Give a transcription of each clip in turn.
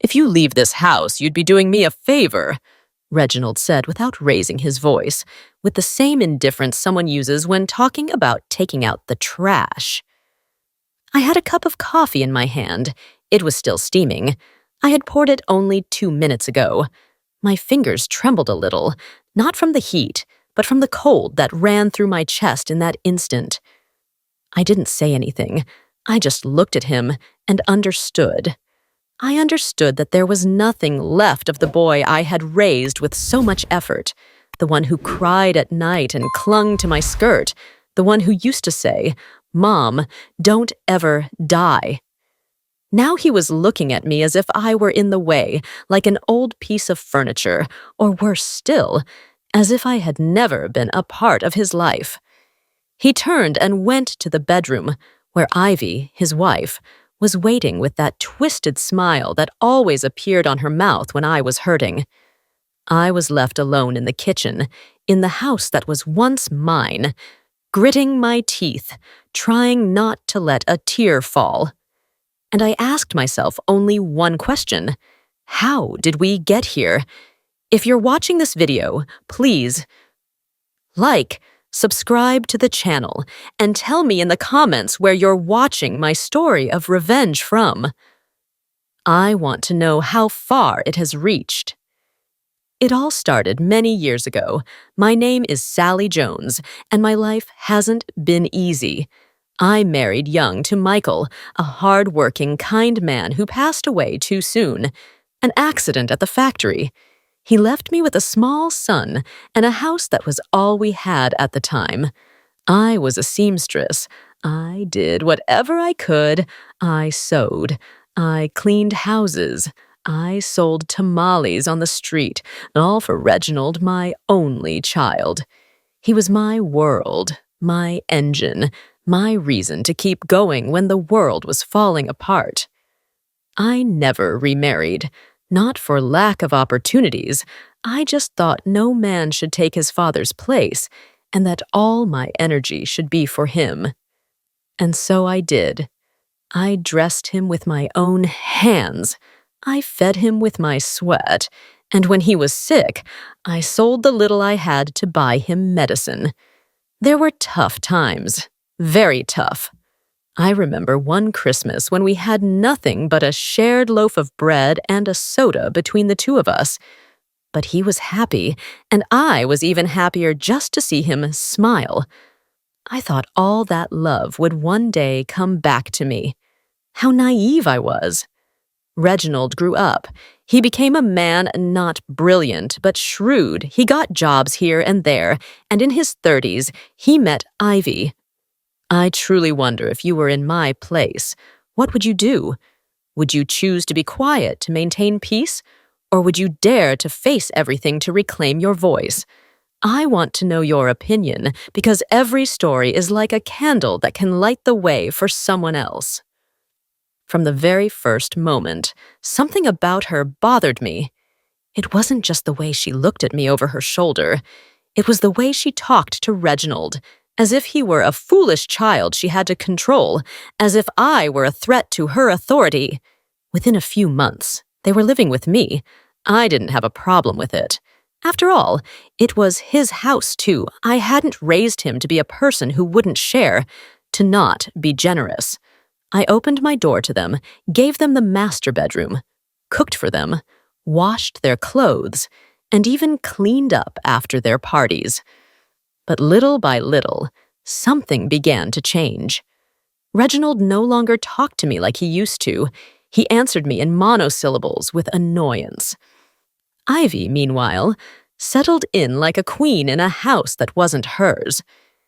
If you leave this house, you'd be doing me a favor, Reginald said without raising his voice, with the same indifference someone uses when talking about taking out the trash. I had a cup of coffee in my hand. It was still steaming. I had poured it only 2 minutes ago. My fingers trembled a little, not from the heat, but from the cold that ran through my chest in that instant. I didn't say anything. I just looked at him and understood. I understood that there was nothing left of the boy I had raised with so much effort, the one who cried at night and clung to my skirt, the one who used to say, "Mom, don't ever die." Now he was looking at me as if I were in the way, like an old piece of furniture, or worse still, as if I had never been a part of his life. He turned and went to the bedroom, where Ivy, his wife, was waiting with that twisted smile that always appeared on her mouth when I was hurting. I was left alone in the kitchen, in the house that was once mine, gritting my teeth, trying not to let a tear fall. And I asked myself only one question. How did we get here? If you're watching this video, please like, subscribe to the channel, and tell me in the comments where you're watching my story of revenge from. I want to know how far it has reached. It all started many years ago. My name is Sally Jones, and my life hasn't been easy. I married young to Michael, a hard-working, kind man who passed away too soon. An accident at the factory. He left me with a small son and a house that was all we had at the time. I was a seamstress. I did whatever I could. I sewed. I cleaned houses. I sold tamales on the street, all for Reginald, my only child. He was my world, my engine, my reason to keep going when the world was falling apart. I never remarried. Not for lack of opportunities. I just thought no man should take his father's place, and that all my energy should be for him. And so I did. I dressed him with my own hands. I fed him with my sweat, and when he was sick, I sold the little I had to buy him medicine. There were tough times, very tough. I remember one Christmas when we had nothing but a shared loaf of bread and a soda between the two of us. But he was happy, and I was even happier just to see him smile. I thought all that love would one day come back to me. How naive I was. Reginald grew up. He became a man not brilliant, but shrewd. He got jobs here and there, and in his 30s, he met Ivy. I truly wonder if you were in my place, what would you do? Would you choose to be quiet to maintain peace? Or would you dare to face everything to reclaim your voice? I want to know your opinion, because every story is like a candle that can light the way for someone else. From the very first moment, something about her bothered me. It wasn't just the way she looked at me over her shoulder. It was the way she talked to Reginald, as if he were a foolish child she had to control, as if I were a threat to her authority. Within a few months, they were living with me. I didn't have a problem with it. After all, it was his house, too. I hadn't raised him to be a person who wouldn't share, to not be generous. I opened my door to them, gave them the master bedroom, cooked for them, washed their clothes, and even cleaned up after their parties. But little by little, something began to change. Reginald no longer talked to me like he used to. He answered me in monosyllables with annoyance. Ivy, meanwhile, settled in like a queen in a house that wasn't hers.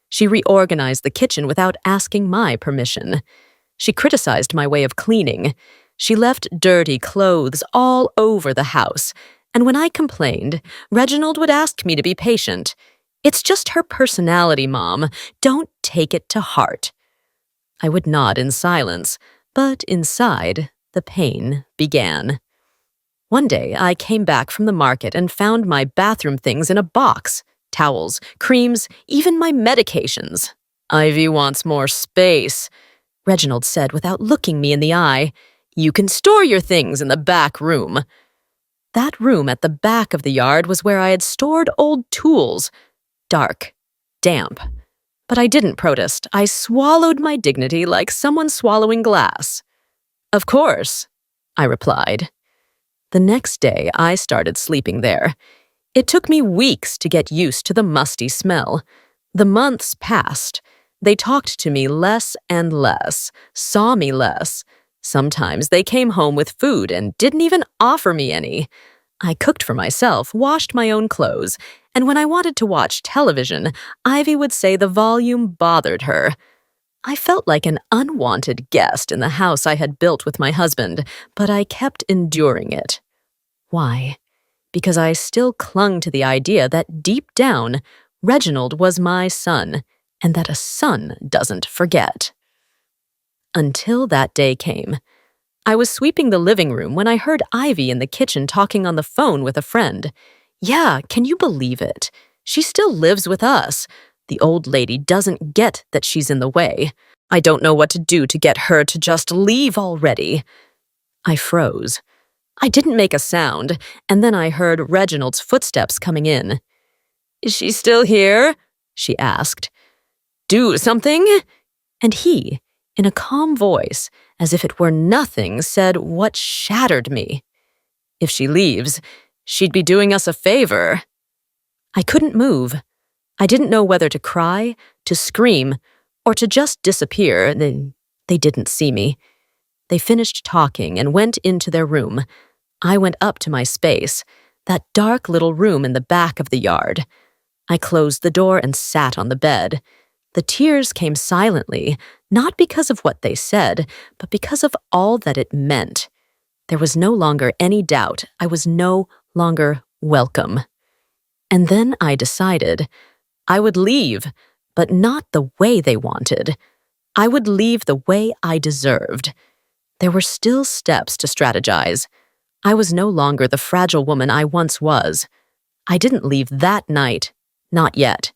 She reorganized the kitchen without asking my permission. She criticized my way of cleaning. She left dirty clothes all over the house, and when I complained, Reginald would ask me to be patient. "It's just her personality, Mom. Don't take it to heart." I would nod in silence, but inside, the pain began. One day, I came back from the market and found my bathroom things in a box. Towels, creams, even my medications. "Ivy wants more space," Reginald said without looking me in the eye. You can store your things in the back room. That room at the back of the yard was where I had stored old tools. Dark, damp. But I didn't protest. I swallowed my dignity like someone swallowing glass. Of course, I replied. The next day, I started sleeping there. It took me weeks to get used to the musty smell. The months passed. They talked to me less and less, saw me less. Sometimes they came home with food and didn't even offer me any. I cooked for myself, washed my own clothes, and when I wanted to watch television, Ivy would say the volume bothered her. I felt like an unwanted guest in the house I had built with my husband, but I kept enduring it. Why? Because I still clung to the idea that deep down, Reginald was my son, and that a son doesn't forget. Until that day came. I was sweeping the living room when I heard Ivy in the kitchen talking on the phone with a friend. Yeah, can you believe it? She still lives with us. The old lady doesn't get that she's in the way. I don't know what to do to get her to just leave already. I froze. I didn't make a sound, and then I heard Reginald's footsteps coming in. Is she still here? She asked. Do something? And he, in a calm voice, as if it were nothing, said what shattered me. If she leaves, she'd be doing us a favor. I couldn't move. I didn't know whether to cry, to scream, or to just disappear. They didn't see me. They finished talking and went into their room. I went up to my space, that dark little room in the back of the yard. I closed the door and sat on the bed. The tears came silently, not because of what they said, but because of all that it meant. There was no longer any doubt. I was no longer welcome. And then I decided I would leave, but not the way they wanted. I would leave the way I deserved. There were still steps to strategize. I was no longer the fragile woman I once was. I didn't leave that night, not yet.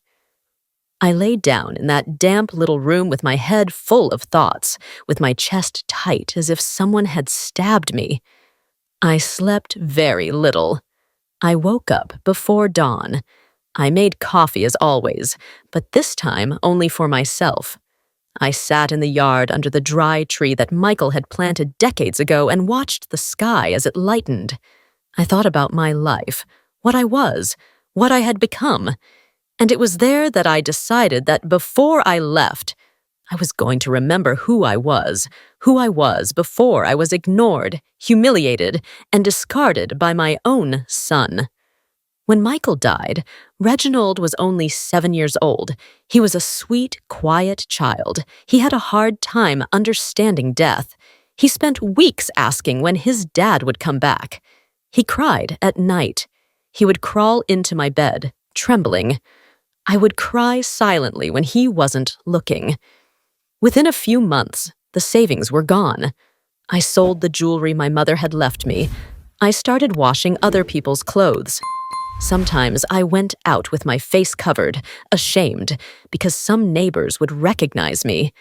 I laid down in that damp little room with my head full of thoughts, with my chest tight as if someone had stabbed me. I slept very little. I woke up before dawn. I made coffee as always, but this time only for myself. I sat in the yard under the dry tree that Michael had planted decades ago and watched the sky as it lightened. I thought about my life, what I was, what I had become. And it was there that I decided that before I left, I was going to remember who I was before I was ignored, humiliated, and discarded by my own son. When Michael died, Reginald was only 7 years old. He was a sweet, quiet child. He had a hard time understanding death. He spent weeks asking when his dad would come back. He cried at night. He would crawl into my bed, trembling. I would cry silently when he wasn't looking. Within a few months, the savings were gone. I sold the jewelry my mother had left me. I started washing other people's clothes. Sometimes I went out with my face covered, ashamed, because some neighbors would recognize me.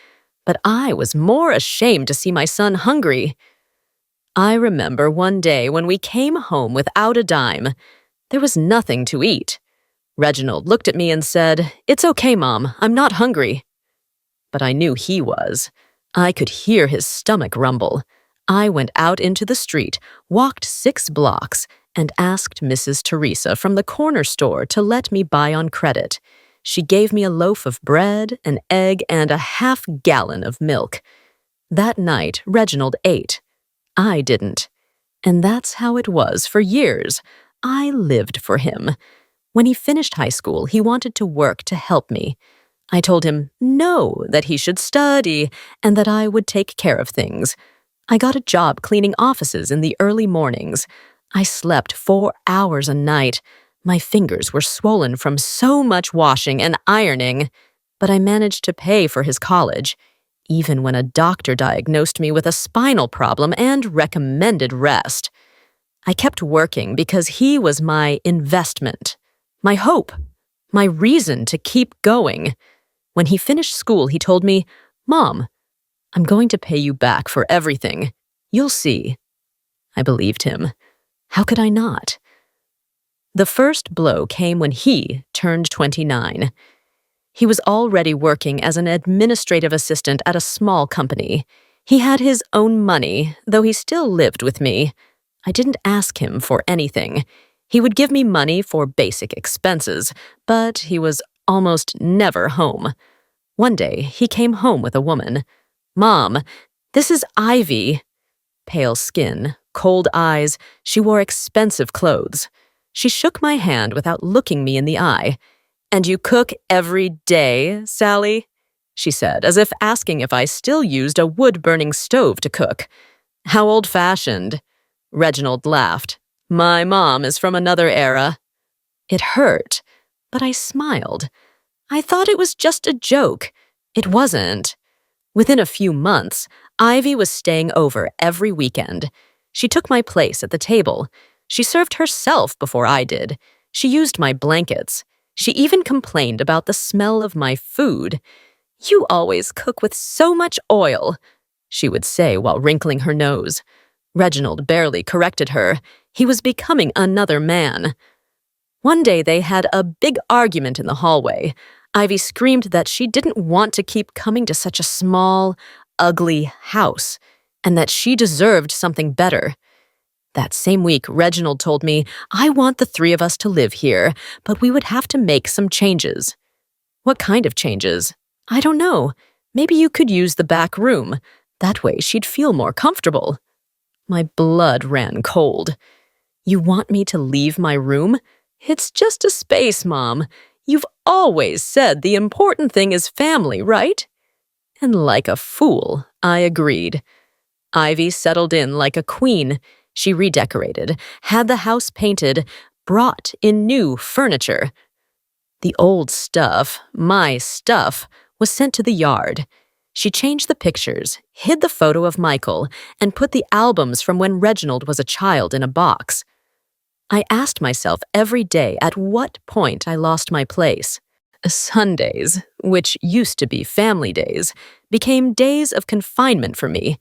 But I was more ashamed to see my son hungry. I remember one day when we came home without a dime. There was nothing to eat. Reginald looked at me and said, "It's okay, Mom, I'm not hungry." But I knew he was. I could hear his stomach rumble. I went out into the street, walked 6 blocks, and asked Mrs. Teresa from the corner store to let me buy on credit. She gave me a loaf of bread, an egg, and a half-gallon of milk. That night, Reginald ate. I didn't. And that's how it was for years. I lived for him. When he finished high school, he wanted to work to help me. I told him no, that he should study, and that I would take care of things. I got a job cleaning offices in the early mornings. I slept 4 hours a night. My fingers were swollen from so much washing and ironing, but I managed to pay for his college, even when a doctor diagnosed me with a spinal problem and recommended rest. I kept working because he was my investment, my hope, my reason to keep going. When he finished school, he told me, "Mom, I'm going to pay you back for everything. You'll see. I believed him. How could I not? The first blow came when he turned 29. He was already working as an administrative assistant at a small company. He had his own money, though he still lived with me. I didn't ask him for anything. He would give me money for basic expenses, but he was almost never home. One day, he came home with a woman. "Mom, this is Ivy." Pale skin, cold eyes, she wore expensive clothes. She shook my hand without looking me in the eye. "And you cook every day, Sally?" she said, as if asking if I still used a wood-burning stove to cook. "How old-fashioned." Reginald laughed. "My mom is from another era." It hurt, but I smiled. I thought it was just a joke. It wasn't. Within a few months, Ivy was staying over every weekend. She took my place at the table. She served herself before I did. She used my blankets. She even complained about the smell of my food. "You always cook with so much oil," she would say while wrinkling her nose. Reginald barely corrected her. He was becoming another man. One day they had a big argument in the hallway. Ivy screamed that she didn't want to keep coming to such a small, ugly house, and that she deserved something better. That same week, Reginald told me, "I want the three of us to live here, but we would have to make some changes." "What kind of changes?" "I don't know. Maybe you could use the back room. That way she'd feel more comfortable." My blood ran cold. "You want me to leave my room? It's just a space, Mom. You've always said the important thing is family, right?" And like a fool, I agreed. Ivy settled in like a queen. She redecorated, had the house painted, brought in new furniture. The old stuff, my stuff, was sent to the yard. She changed the pictures, hid the photo of Michael, and put the albums from when Reginald was a child in a box. I asked myself every day at what point I lost my place. Sundays, which used to be family days, became days of confinement for me.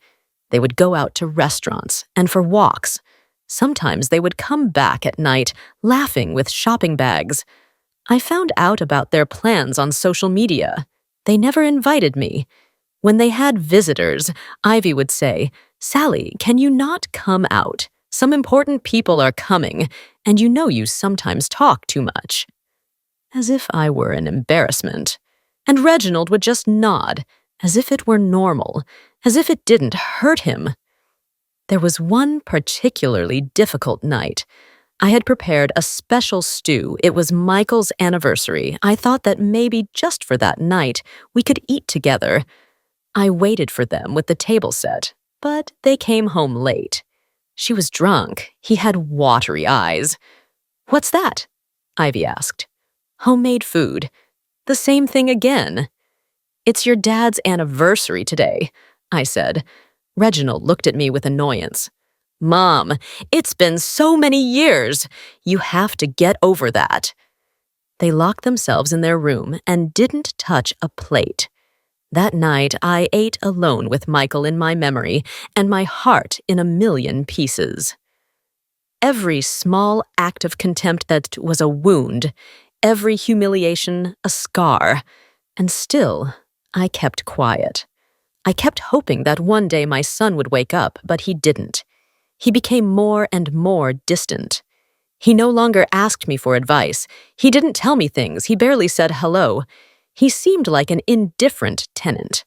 They would go out to restaurants and for walks. Sometimes they would come back at night, laughing with shopping bags. I found out about their plans on social media. They never invited me. When they had visitors, Ivy would say, "Sally, can you not come out? Some important people are coming, and you know you sometimes talk too much." As if I were an embarrassment. And Reginald would just nod, as if it were normal, as if it didn't hurt him. There was one particularly difficult night. I had prepared a special stew. It was Michael's anniversary. I thought that maybe just for that night, we could eat together. I waited for them with the table set, but they came home late. She was drunk. He had watery eyes. "What's that?" Ivy asked. "Homemade food." "The same thing again." "It's your dad's anniversary today," I said. Reginald looked at me with annoyance. "Mom, it's been so many years. You have to get over that." They locked themselves in their room and didn't touch a plate. That night, I ate alone with Michael in my memory and my heart in a million pieces. Every small act of contempt that was a wound, every humiliation a scar, and still, I kept quiet. I kept hoping that one day my son would wake up, but he didn't. He became more and more distant. He no longer asked me for advice. He didn't tell me things. He barely said hello. He seemed like an indifferent tenant.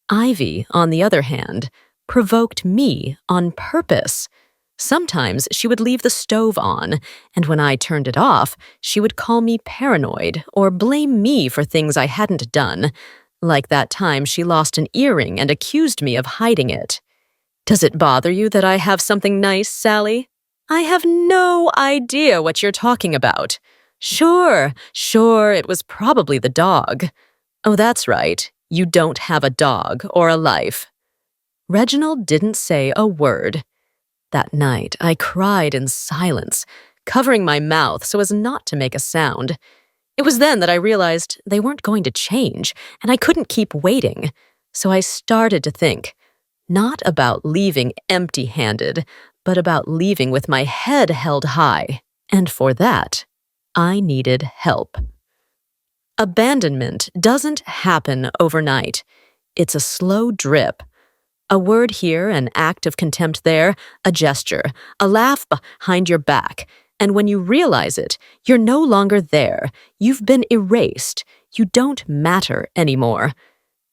Ivy, on the other hand, provoked me on purpose. Sometimes she would leave the stove on, and when I turned it off, she would call me paranoid or blame me for things I hadn't done, like that time she lost an earring and accused me of hiding it. "Does it bother you that I have something nice, Sally?" "I have no idea what you're talking about." Sure, it was probably the dog." "Oh, that's right. You don't have a dog or a life." Reginald didn't say a word. That night, I cried in silence, covering my mouth so as not to make a sound. It was then that I realized they weren't going to change, and I couldn't keep waiting. So I started to think, Not about leaving empty-handed, but about leaving with my head held high. And for that, I needed help. Abandonment doesn't happen overnight. It's a slow drip. A word here, an act of contempt there, a gesture, a laugh behind your back. And when you realize it, you're no longer there. You've been erased. You don't matter anymore.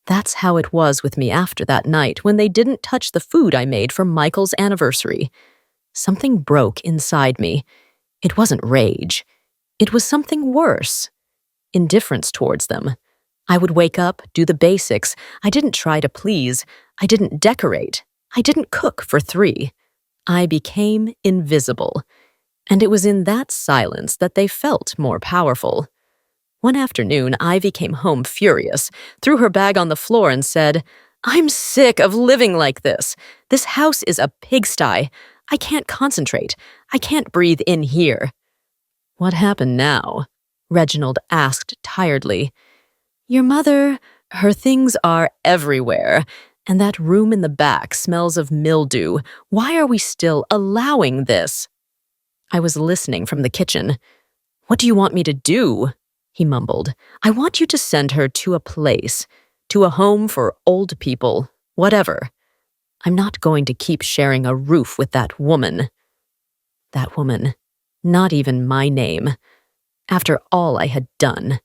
That's how it was with me after that night when they didn't touch the food I made for Michael's anniversary. Something broke inside me. It wasn't rage. It was something worse. Indifference towards them. I would wake up, do the basics. I didn't try to please. I didn't decorate. I didn't cook for 3. I became invisible. And it was in that silence that they felt more powerful. One afternoon, Ivy came home furious, threw her bag on the floor and said, "I'm sick of living like this. This house is a pigsty. I can't concentrate. I can't breathe in here." "What happened now?" Reginald asked tiredly. "Your mother, her things are everywhere, and that room in the back smells of mildew. Why are we still allowing this?" I was listening from the kitchen. "What do you want me to do?" he mumbled. "I want you to send her to a place, to a home for old people, whatever. I'm not going to keep sharing a roof with that woman." That woman. Not even my name. After all I had done.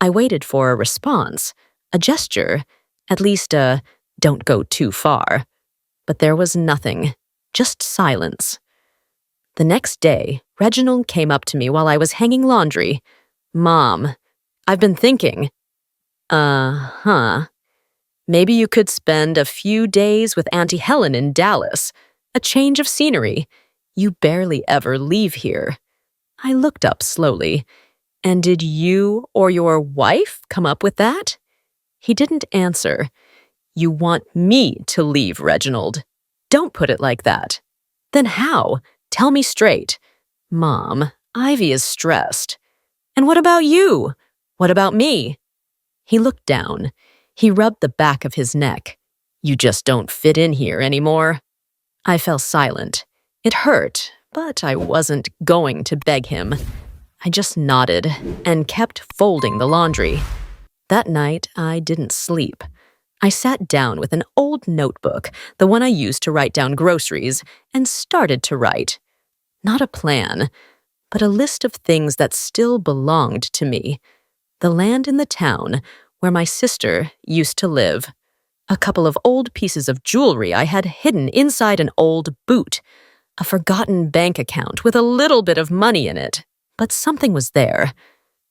I waited for a response, a gesture, at least a "don't go too far." But there was nothing, just silence. The next day, Reginald came up to me while I was hanging laundry. "Mom, I've been thinking." Maybe you could spend a few days with Auntie Helen in Dallas. A change of scenery. You barely ever leave here." I looked up slowly. "And did you or your wife come up with that?" He didn't answer. "You want me to leave, Reginald. Don't put it like that." "Then how? Tell me straight." "Mom, Ivy is stressed." "And what about you? What about me?" He looked down. He rubbed the back of his neck. "You just don't fit in here anymore." I fell silent. It hurt, but I wasn't going to beg him. I just nodded and kept folding the laundry. That night, I didn't sleep. I sat down with an old notebook, the one I used to write down groceries, and started to write. Not a plan, but a list of things that still belonged to me. The land in the town where my sister used to live. A couple of old pieces of jewelry I had hidden inside an old boot. A forgotten bank account with a little bit of money in it. But something was there.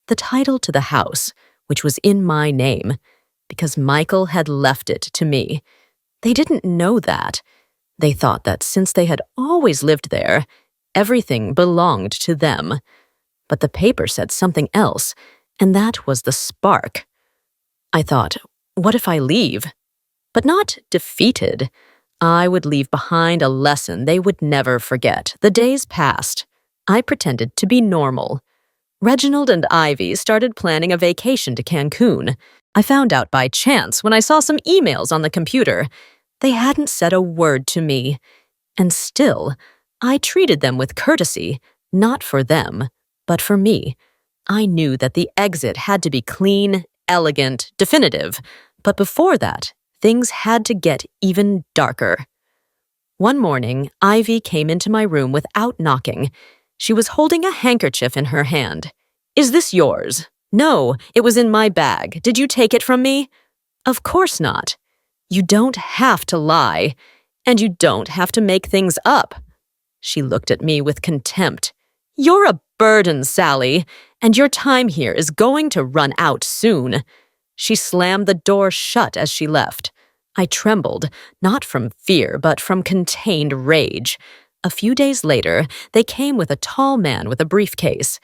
The title to the house, which was in my name, because Michael had left it to me. They didn't know that. They thought that since they had always lived there, everything belonged to them. But the paper said something else, and that was the spark. I thought, what if I leave? But not defeated. I would leave behind a lesson they would never forget. The days passed. I pretended to be normal. Reginald and Ivy started planning a vacation to Cancun. I found out by chance when I saw some emails on the computer. They hadn't said a word to me. And still, I treated them with courtesy, not for them, but for me. I knew that the exit had to be clean, elegant, definitive. But before that, things had to get even darker. One morning, Ivy came into my room without knocking. She was holding a handkerchief in her hand. "Is this yours?" "No, it was in my bag. Did you take it from me?" "Of course not." "You don't have to lie, and you don't have to make things up." She looked at me with contempt. "You're a burden, Sally, and your time here is going to run out soon." She slammed the door shut as she left. I trembled, not from fear, but from contained rage. A few days later, they came with a tall man with a briefcase.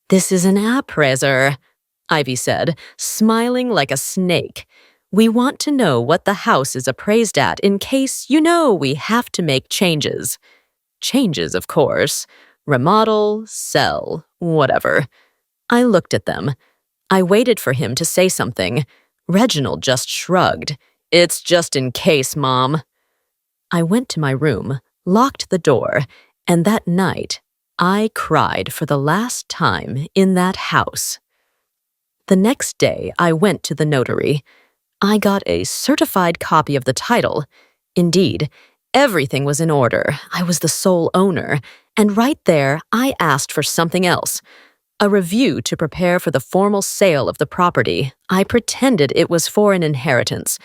"This is an appraiser," Ivy said, smiling like a snake. "We want to know what the house is appraised at in case, we have to make changes." Changes, of course. Remodel, sell, whatever. I looked at them. I waited for him to say something. Reginald just shrugged. "It's just in case, Mom." I went to my room, locked the door, and that night, I cried for the last time in that house. The next day, I went to the notary. I got a certified copy of the title. Indeed, everything was in order. I was the sole owner. And right there, I asked for something else. A review to prepare for the formal sale of the property. I pretended it was for an inheritance.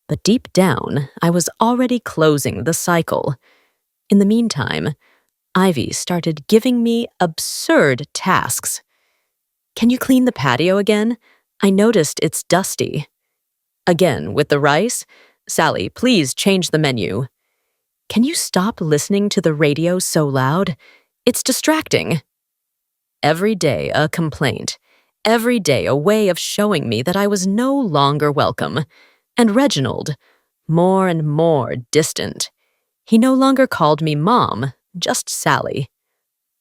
But deep down, I was already closing the cycle. In the meantime, Ivy started giving me absurd tasks. Can you clean the patio again? I noticed it's dusty. Again, with the rice? Sally, please change the menu. Can you stop listening to the radio so loud? It's distracting. Every day a complaint. Every day a way of showing me that I was no longer welcome. And Reginald, more and more distant. He no longer called me Mom, just Sally.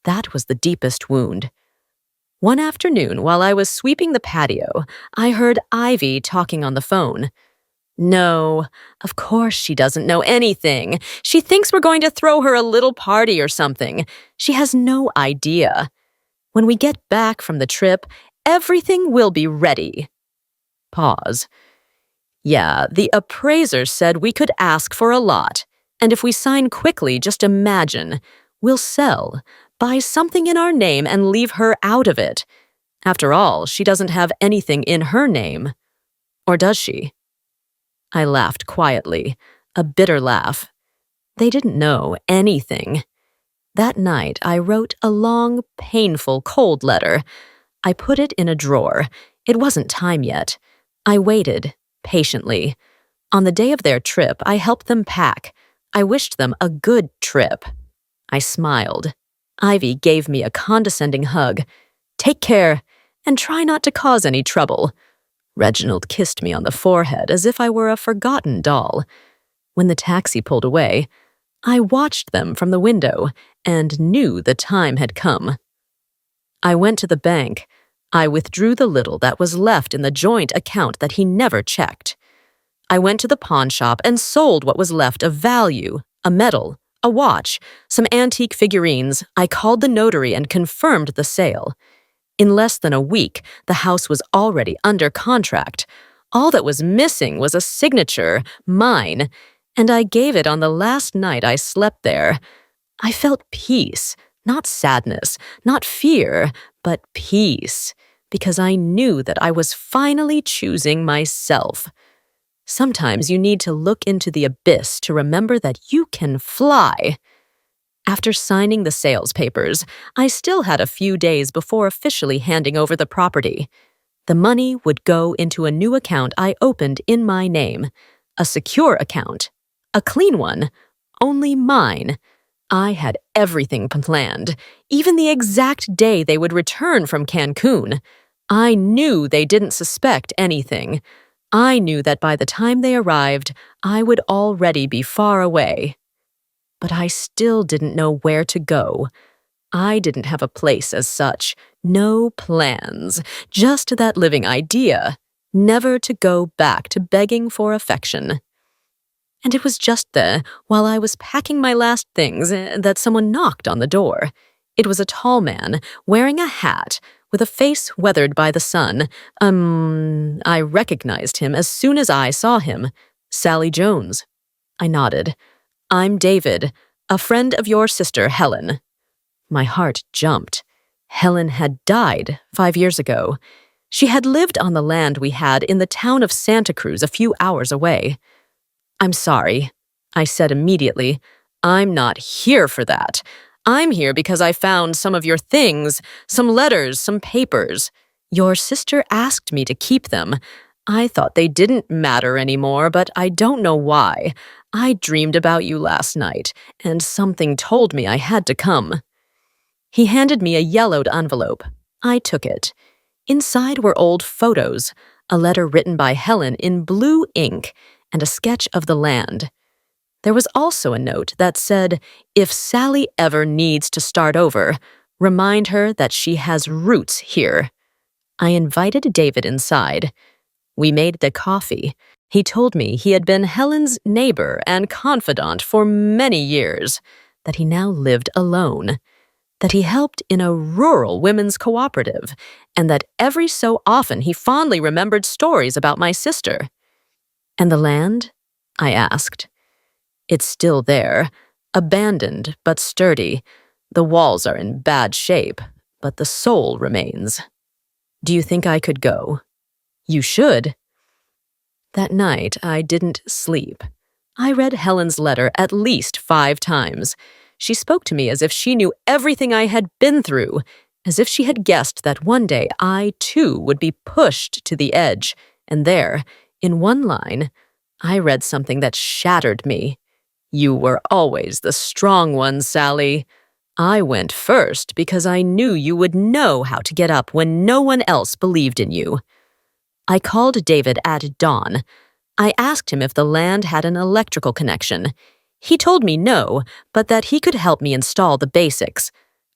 That was the deepest wound. One afternoon, while I was sweeping the patio, I heard Ivy talking on the phone. No, of course she doesn't know anything. She thinks we're going to throw her a little party or something. She has no idea. When we get back from the trip, everything will be ready. Pause. Yeah, the appraiser said we could ask for a lot. And if we sign quickly, just imagine. We'll sell, buy something in our name and leave her out of it. After all, she doesn't have anything in her name. Or does she? I laughed quietly, a bitter laugh. They didn't know anything. That night, I wrote a long, painful, cold letter. I put it in a drawer. It wasn't time yet. I waited, patiently. On the day of their trip, I helped them pack. I wished them a good trip. I smiled. Ivy gave me a condescending hug. Take care, and try not to cause any trouble. Reginald kissed me on the forehead as if I were a forgotten doll. When the taxi pulled away, I watched them from the window and knew the time had come. I went to the bank. I withdrew the little that was left in the joint account that he never checked. I went to the pawn shop and sold what was left of value, a medal, a watch, some antique figurines. I called the notary and confirmed the sale. In less than a week, the house was already under contract. All that was missing was a signature, mine, and I gave it on the last night I slept there. I felt peace, not sadness, not fear, but peace, because I knew that I was finally choosing myself. Sometimes you need to look into the abyss to remember that you can fly. After signing the sales papers, I still had a few days before officially handing over the property. The money would go into a new account I opened in my name, a secure account, a clean one, only mine. I had everything planned, even the exact day they would return from Cancun. I knew they didn't suspect anything. I knew that by the time they arrived, I would already be far away. But I still didn't know where to go. I didn't have a place as such, no plans, just that living idea, never to go back to begging for affection. And it was just then, while I was packing my last things, that someone knocked on the door. It was a tall man, wearing a hat, with a face weathered by the sun. I recognized him as soon as I saw him. Sally Jones. I nodded. I'm David, a friend of your sister, Helen. My heart jumped. Helen had died 5 years ago. She had lived on the land we had in the town of Santa Cruz a few hours away. I'm sorry, I said immediately. I'm not here for that. I'm here because I found some of your things, some letters, some papers. Your sister asked me to keep them. I thought they didn't matter anymore, but I don't know why. I dreamed about you last night, and something told me I had to come. He handed me a yellowed envelope. I took it. Inside were old photos, a letter written by Helen in blue ink, and a sketch of the land. There was also a note that said, if Sally ever needs to start over, remind her that she has roots here. I invited David inside. We made the coffee. He told me he had been Helen's neighbor and confidant for many years, that he now lived alone, that he helped in a rural women's cooperative, and that every so often he fondly remembered stories about my sister. And the land? I asked. It's still there, abandoned but sturdy. The walls are in bad shape, but the soul remains. Do you think I could go? You should. That night, I didn't sleep. I read Helen's letter at least 5 times. She spoke to me as if she knew everything I had been through, as if she had guessed that one day I, too, would be pushed to the edge. And there, in one line, I read something that shattered me. You were always the strong one, Sally. I went first because I knew you would know how to get up when no one else believed in you. I called David at dawn. I asked him if the land had an electrical connection. He told me no, but that he could help me install the basics.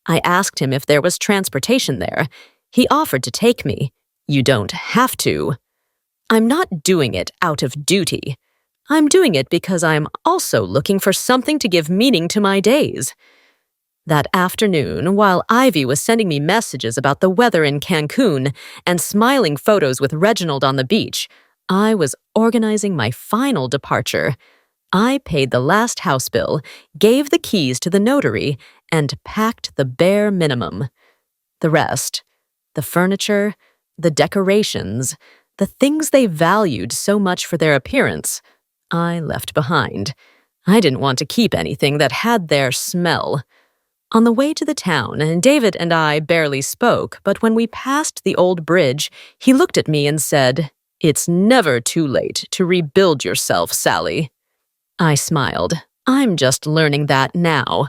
I asked him if there was transportation there. He offered to take me. You don't have to. I'm not doing it out of duty. I'm doing it because I'm also looking for something to give meaning to my days. That afternoon, while Ivy was sending me messages about the weather in Cancun and smiling photos with Reginald on the beach, I was organizing my final departure. I paid the last house bill, gave the keys to the notary, and packed the bare minimum. The rest, the furniture, the decorations, the things they valued so much for their appearance, I left behind. I didn't want to keep anything that had their smell. On the way to the town, David and I barely spoke, but when we passed the old bridge, he looked at me and said, "It's never too late to rebuild yourself, Sally." I smiled. I'm just learning that now.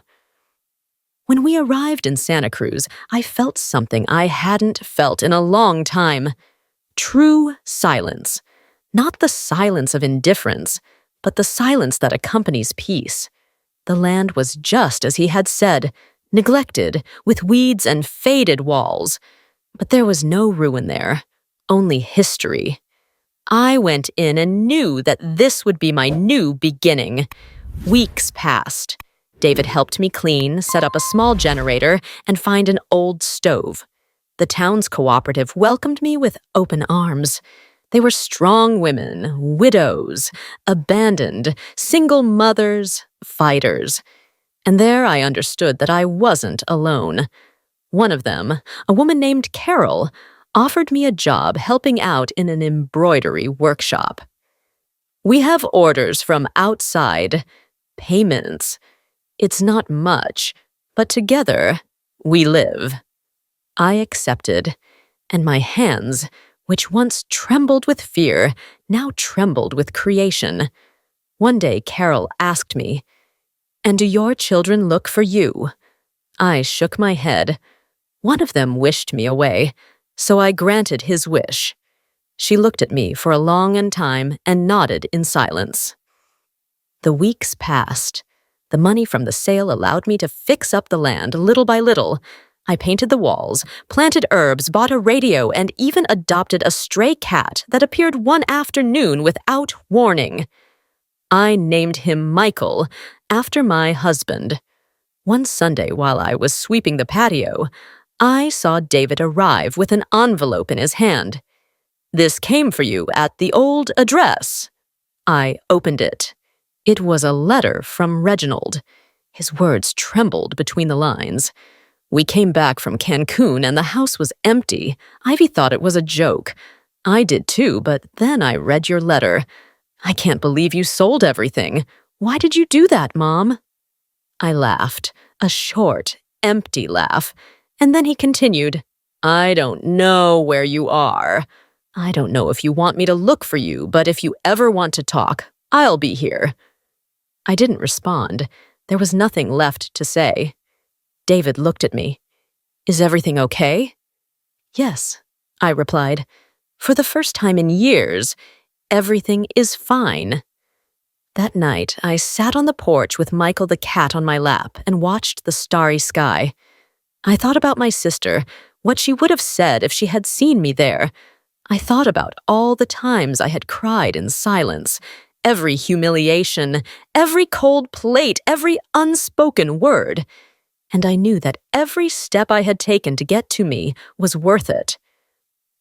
When we arrived in Santa Cruz, I felt something I hadn't felt in a long time. True silence. Not the silence of indifference, but the silence that accompanies peace. The land was just as he had said, neglected, with weeds and faded walls. But there was no ruin there, only history. I went in and knew that this would be my new beginning. Weeks passed. David helped me clean, set up a small generator, and find an old stove. The town's cooperative welcomed me with open arms. They were strong women, widows, abandoned, single mothers, fighters. And there I understood that I wasn't alone. One of them, a woman named Carol, offered me a job helping out in an embroidery workshop. We have orders from outside, payments. It's not much, but together we live. I accepted, and my hands, which once trembled with fear, now trembled with creation. One day Carol asked me, "And do your children look for you?" I shook my head. One of them wished me away, so I granted his wish. She looked at me for a long time and nodded in silence. The weeks passed. The money from the sale allowed me to fix up the land little by little. I painted the walls, planted herbs, bought a radio, and even adopted a stray cat that appeared one afternoon without warning. I named him Michael, after my husband. One Sunday, while I was sweeping the patio, I saw David arrive with an envelope in his hand. "This came for you at the old address." I opened it. It was a letter from Reginald. His words trembled between the lines. "We came back from Cancun and the house was empty. Ivy thought it was a joke. I did too, but then I read your letter. I can't believe you sold everything. Why did you do that, Mom?" I laughed, a short, empty laugh, and then he continued, "I don't know where you are. I don't know if you want me to look for you, but if you ever want to talk, I'll be here." I didn't respond. There was nothing left to say. David looked at me. "Is everything okay?" "Yes," I replied. "For the first time in years, everything is fine." That night, I sat on the porch with Michael the cat on my lap and watched the starry sky. I thought about my sister, what she would have said if she had seen me there. I thought about all the times I had cried in silence, every humiliation, every cold plate, every unspoken word, and I knew that every step I had taken to get to me was worth it.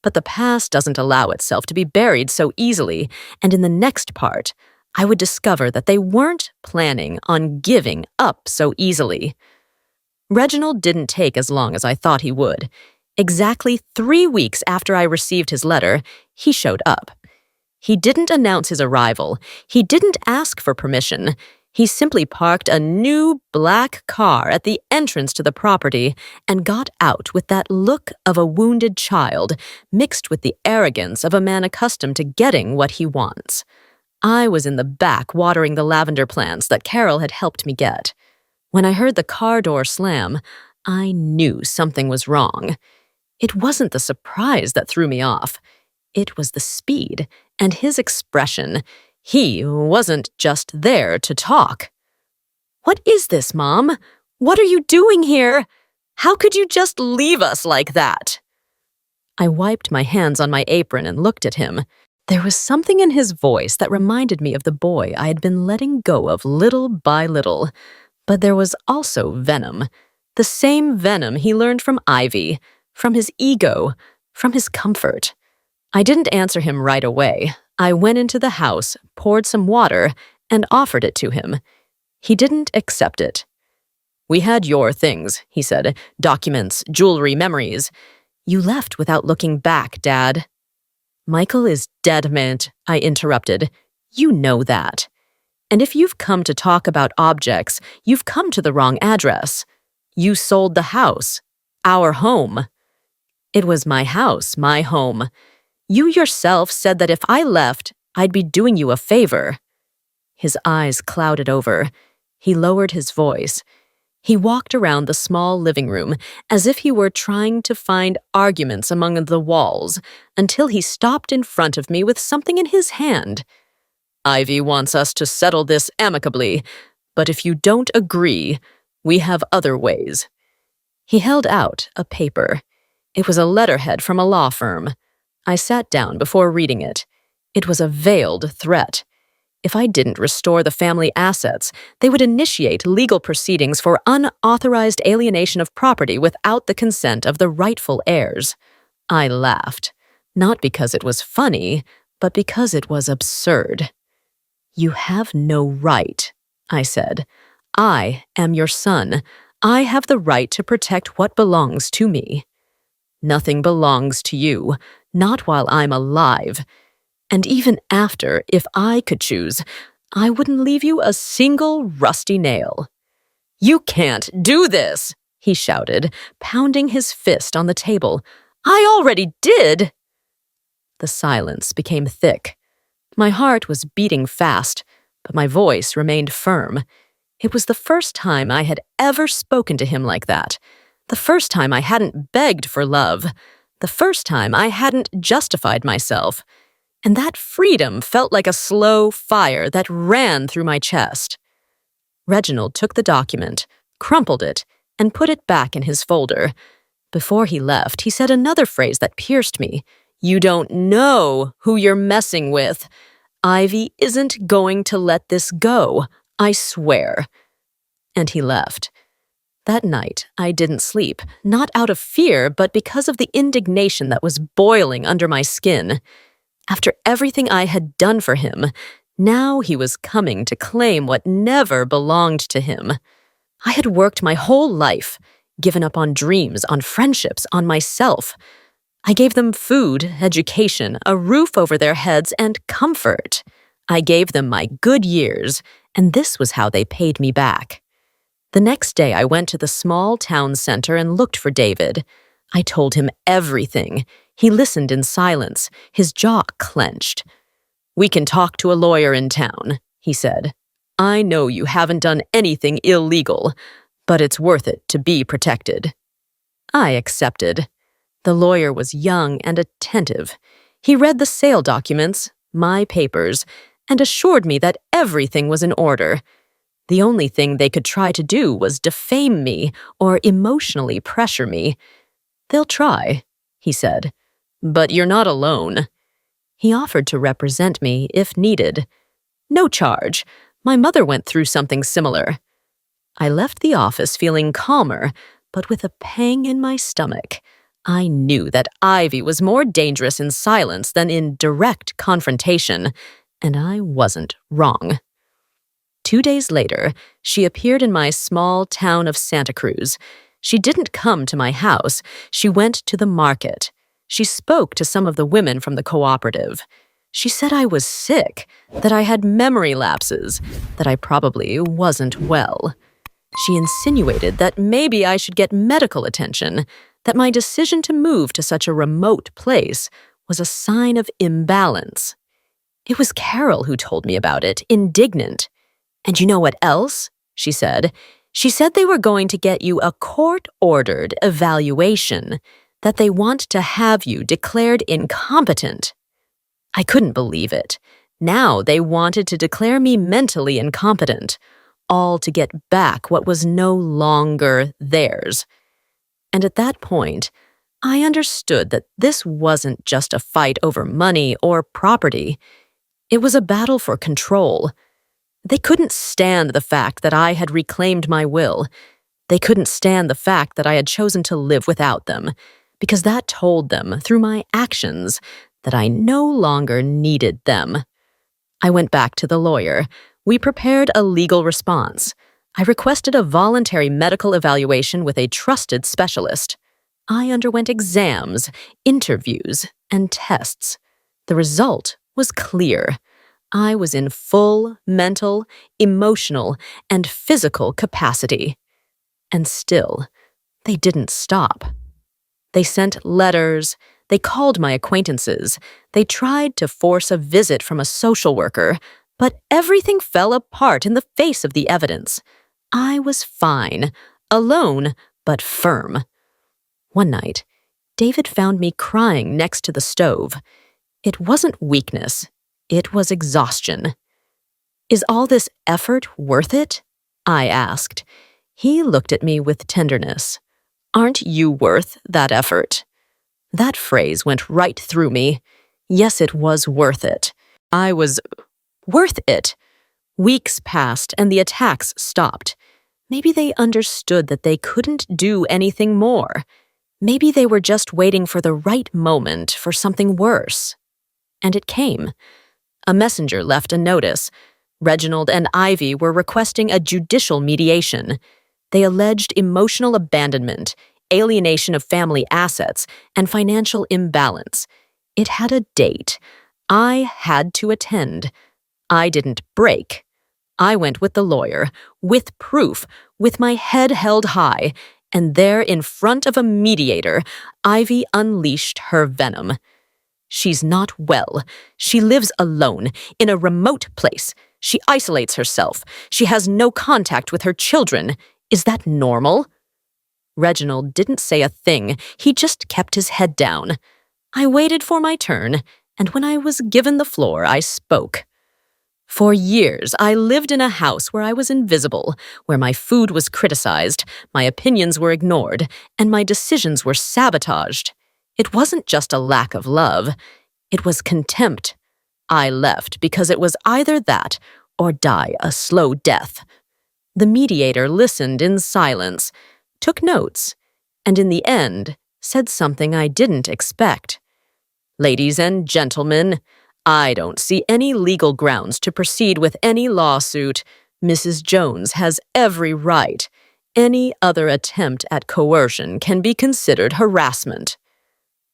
But the past doesn't allow itself to be buried so easily, and in the next part, I would discover that they weren't planning on giving up so easily. Reginald didn't take as long as I thought he would. Exactly 3 weeks after I received his letter, he showed up. He didn't announce his arrival. He didn't ask for permission. He simply parked a new black car at the entrance to the property and got out with that look of a wounded child, mixed with the arrogance of a man accustomed to getting what he wants. I was in the back watering the lavender plants that Carol had helped me get. When I heard the car door slam, I knew something was wrong. It wasn't the surprise that threw me off. It was the speed and his expression. He wasn't just there to talk. "What is this, Mom? What are you doing here? How could you just leave us like that?" I wiped my hands on my apron and looked at him. There was something in his voice that reminded me of the boy I had been letting go of little by little. But there was also venom. The same venom he learned from Ivy, from his ego, from his comfort. I didn't answer him right away. I went into the house, poured some water, and offered it to him. He didn't accept it. "We had your things," he said. "Documents, jewelry, memories. You left without looking back, Dad." "Michael is dead, Mint," I interrupted. "You know that. And if you've come to talk about objects, you've come to the wrong address. You sold the house. Our home." "It was my house, my home. You yourself said that if I left, I'd be doing you a favor." His eyes clouded over. He lowered his voice. He walked around the small living room as if he were trying to find arguments among the walls until he stopped in front of me with something in his hand. "Ivy wants us to settle this amicably, but if you don't agree, we have other ways." He held out a paper. It was a letterhead from a law firm. I sat down before reading it. It was a veiled threat. If I didn't restore the family assets, they would initiate legal proceedings for unauthorized alienation of property without the consent of the rightful heirs. I laughed, not because it was funny, but because it was absurd. "You have no right," I said. "I am your son. I have the right to protect what belongs to me." "Nothing belongs to you, not while I'm alive. And even after, if I could choose, I wouldn't leave you a single rusty nail." "You can't do this," he shouted, pounding his fist on the table. "I already did." The silence became thick. My heart was beating fast, but my voice remained firm. It was the first time I had ever spoken to him like that. The first time I hadn't begged for love. The first time I hadn't justified myself. And that freedom felt like a slow fire that ran through my chest. Reginald took the document, crumpled it, and put it back in his folder. Before he left, he said another phrase that pierced me. "You don't know who you're messing with. Ivy isn't going to let this go, I swear." And he left. That night, I didn't sleep, not out of fear, but because of the indignation that was boiling under my skin. After everything I had done for him, now he was coming to claim what never belonged to him. I had worked my whole life, given up on dreams, on friendships, on myself. I gave them food, education, a roof over their heads, and comfort. I gave them my good years, and this was how they paid me back. The next day, I went to the small town center and looked for David. I told him everything. He listened in silence, his jaw clenched. "We can talk to a lawyer in town," he said. "I know you haven't done anything illegal, but it's worth it to be protected." I accepted. The lawyer was young and attentive. He read the sale documents, my papers, and assured me that everything was in order. The only thing they could try to do was defame me or emotionally pressure me. "They'll try," he said, But you're not alone. He offered to represent me if needed. No charge. My mother went through something similar. I left the office feeling calmer, but with a pang in my stomach. I knew that Ivy was more dangerous in silence than in direct confrontation, and I wasn't wrong. 2 days later, she appeared in my small town of Santa Cruz. She didn't come to my house. She went to the market. She spoke to some of the women from the cooperative. She said I was sick, that I had memory lapses, that I probably wasn't well. She insinuated that maybe I should get medical attention, that my decision to move to such a remote place was a sign of imbalance. It was Carol who told me about it, indignant. And you know what else? She said. She said they were going to get you a court-ordered evaluation, that they want to have you declared incompetent. I couldn't believe it. Now they wanted to declare me mentally incompetent, all to get back what was no longer theirs. And at that point, I understood that this wasn't just a fight over money or property. It was a battle for control. They couldn't stand the fact that I had reclaimed my will. They couldn't stand the fact that I had chosen to live without them, because that told them, through my actions, that I no longer needed them. I went back to the lawyer. We prepared a legal response. I requested a voluntary medical evaluation with a trusted specialist. I underwent exams, interviews, and tests. The result was clear. I was in full mental, emotional, and physical capacity. And still, they didn't stop. They sent letters. They called my acquaintances. They tried to force a visit from a social worker, but everything fell apart in the face of the evidence. I was fine, alone, but firm. One night, David found me crying next to the stove. It wasn't weakness. It was exhaustion. "Is all this effort worth it?" I asked. He looked at me with tenderness. "Aren't you worth that effort?" That phrase went right through me. Yes, it was worth it. I was worth it. Weeks passed and the attacks stopped. Maybe they understood that they couldn't do anything more. Maybe they were just waiting for the right moment for something worse. And it came. A messenger left a notice. Reginald and Ivy were requesting a judicial mediation. They alleged emotional abandonment, alienation of family assets, and financial imbalance. It had a date. I had to attend. I didn't break. I went with the lawyer, with proof, with my head held high, and there in front of a mediator, Ivy unleashed her venom. "She's not well. She lives alone, in a remote place. She isolates herself. She has no contact with her children. Is that normal?" Reginald didn't say a thing. He just kept his head down. I waited for my turn, and when I was given the floor, I spoke. For years, I lived in a house where I was invisible, where my food was criticized, my opinions were ignored, and my decisions were sabotaged. It wasn't just a lack of love. It was contempt. I left because it was either that or die a slow death. The mediator listened in silence, took notes, and in the end, said something I didn't expect. "Ladies and gentlemen, I don't see any legal grounds to proceed with any lawsuit. Mrs. Jones has every right. Any other attempt at coercion can be considered harassment."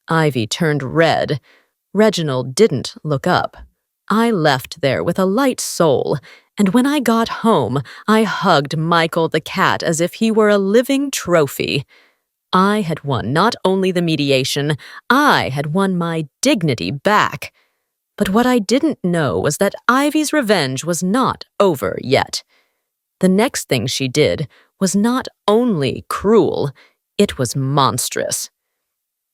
Ivy turned red. Reginald didn't look up. I left there with a light soul, and when I got home, I hugged Michael the cat as if he were a living trophy. I had won not only the mediation, I had won my dignity back. But what I didn't know was that Ivy's revenge was not over yet. The next thing she did was not only cruel, it was monstrous.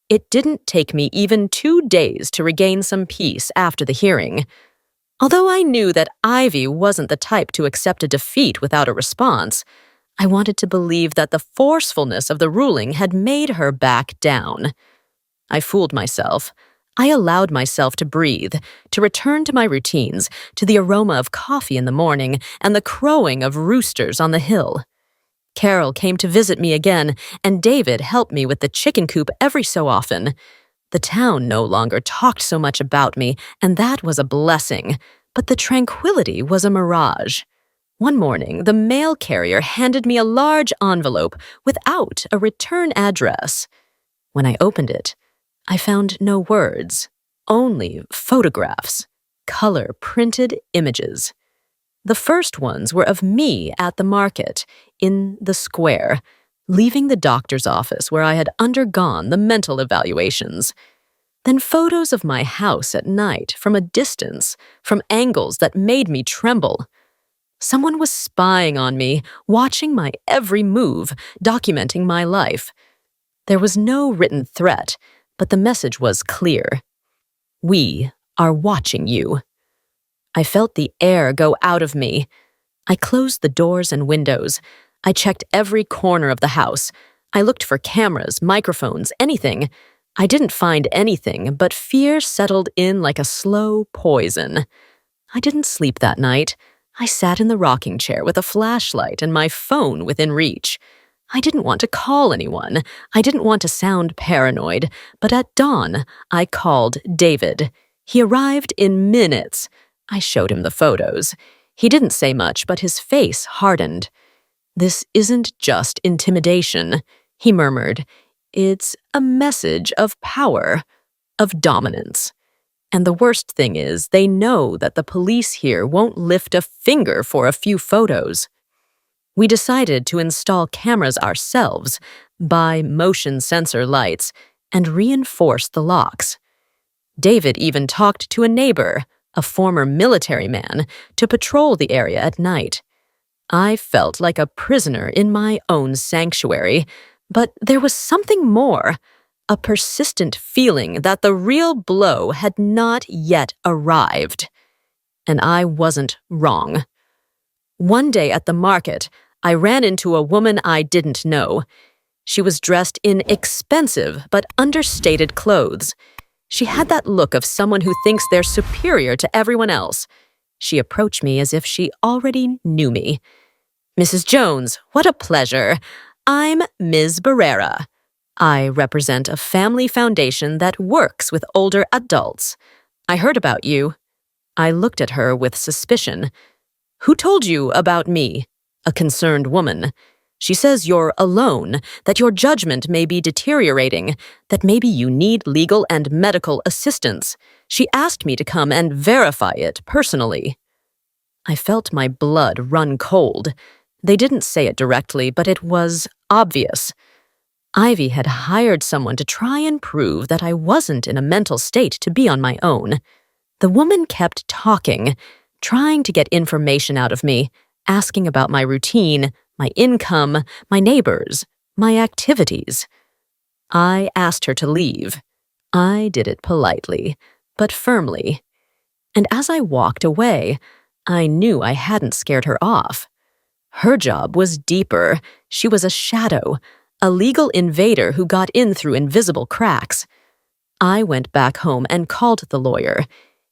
It didn't take me even 2 days to regain some peace after the hearing. Although I knew that Ivy wasn't the type to accept a defeat without a response, I wanted to believe that the forcefulness of the ruling had made her back down. I fooled myself. I allowed myself to breathe, to return to my routines, to the aroma of coffee in the morning and the crowing of roosters on the hill. Carol came to visit me again, and David helped me with the chicken coop every so often. The town no longer talked so much about me, and that was a blessing, but the tranquility was a mirage. One morning, the mail carrier handed me a large envelope without a return address. When I opened it, I found no words, only photographs, color-printed images. The first ones were of me at the market, in the square, leaving the doctor's office where I had undergone the mental evaluations. Then photos of my house at night, from a distance, from angles that made me tremble. Someone was spying on me, watching my every move, documenting my life. There was no written threat, but the message was clear. We are watching you. I felt the air go out of me. I closed the doors and windows. I checked every corner of the house. I looked for cameras, microphones, anything. I didn't find anything, but fear settled in like a slow poison. I didn't sleep that night. I sat in the rocking chair with a flashlight and my phone within reach. I didn't want to call anyone. I didn't want to sound paranoid, but at dawn, I called David. He arrived in minutes. I showed him the photos. He didn't say much, but his face hardened. "This isn't just intimidation," he murmured. "It's a message of power, of dominance. And the worst thing is, they know that the police here won't lift a finger for a few photos." We decided to install cameras ourselves, buy motion sensor lights, and reinforce the locks. David even talked to a neighbor, a former military man, to patrol the area at night. I felt like a prisoner in my own sanctuary, but there was something more, a persistent feeling that the real blow had not yet arrived. And I wasn't wrong. One day at the market, I ran into a woman I didn't know. She was dressed in expensive but understated clothes. She had that look of someone who thinks they're superior to everyone else. She approached me as if she already knew me. "Mrs. Jones, what a pleasure. I'm Ms. Barrera. I represent a family foundation that works with older adults. I heard about you." I looked at her with suspicion. "Who told you about me?" A concerned woman. "She says you're alone, that your judgment may be deteriorating, that maybe you need legal and medical assistance. She asked me to come and verify it personally." I felt my blood run cold. They didn't say it directly, but it was obvious. Ivy had hired someone to try and prove that I wasn't in a mental state to be on my own. The woman kept talking, trying to get information out of me, asking about my routine, my income, my neighbors, my activities. I asked her to leave. I did it politely, but firmly. And as I walked away, I knew I hadn't scared her off. Her job was deeper. She was a shadow, a legal invader who got in through invisible cracks. I went back home and called the lawyer.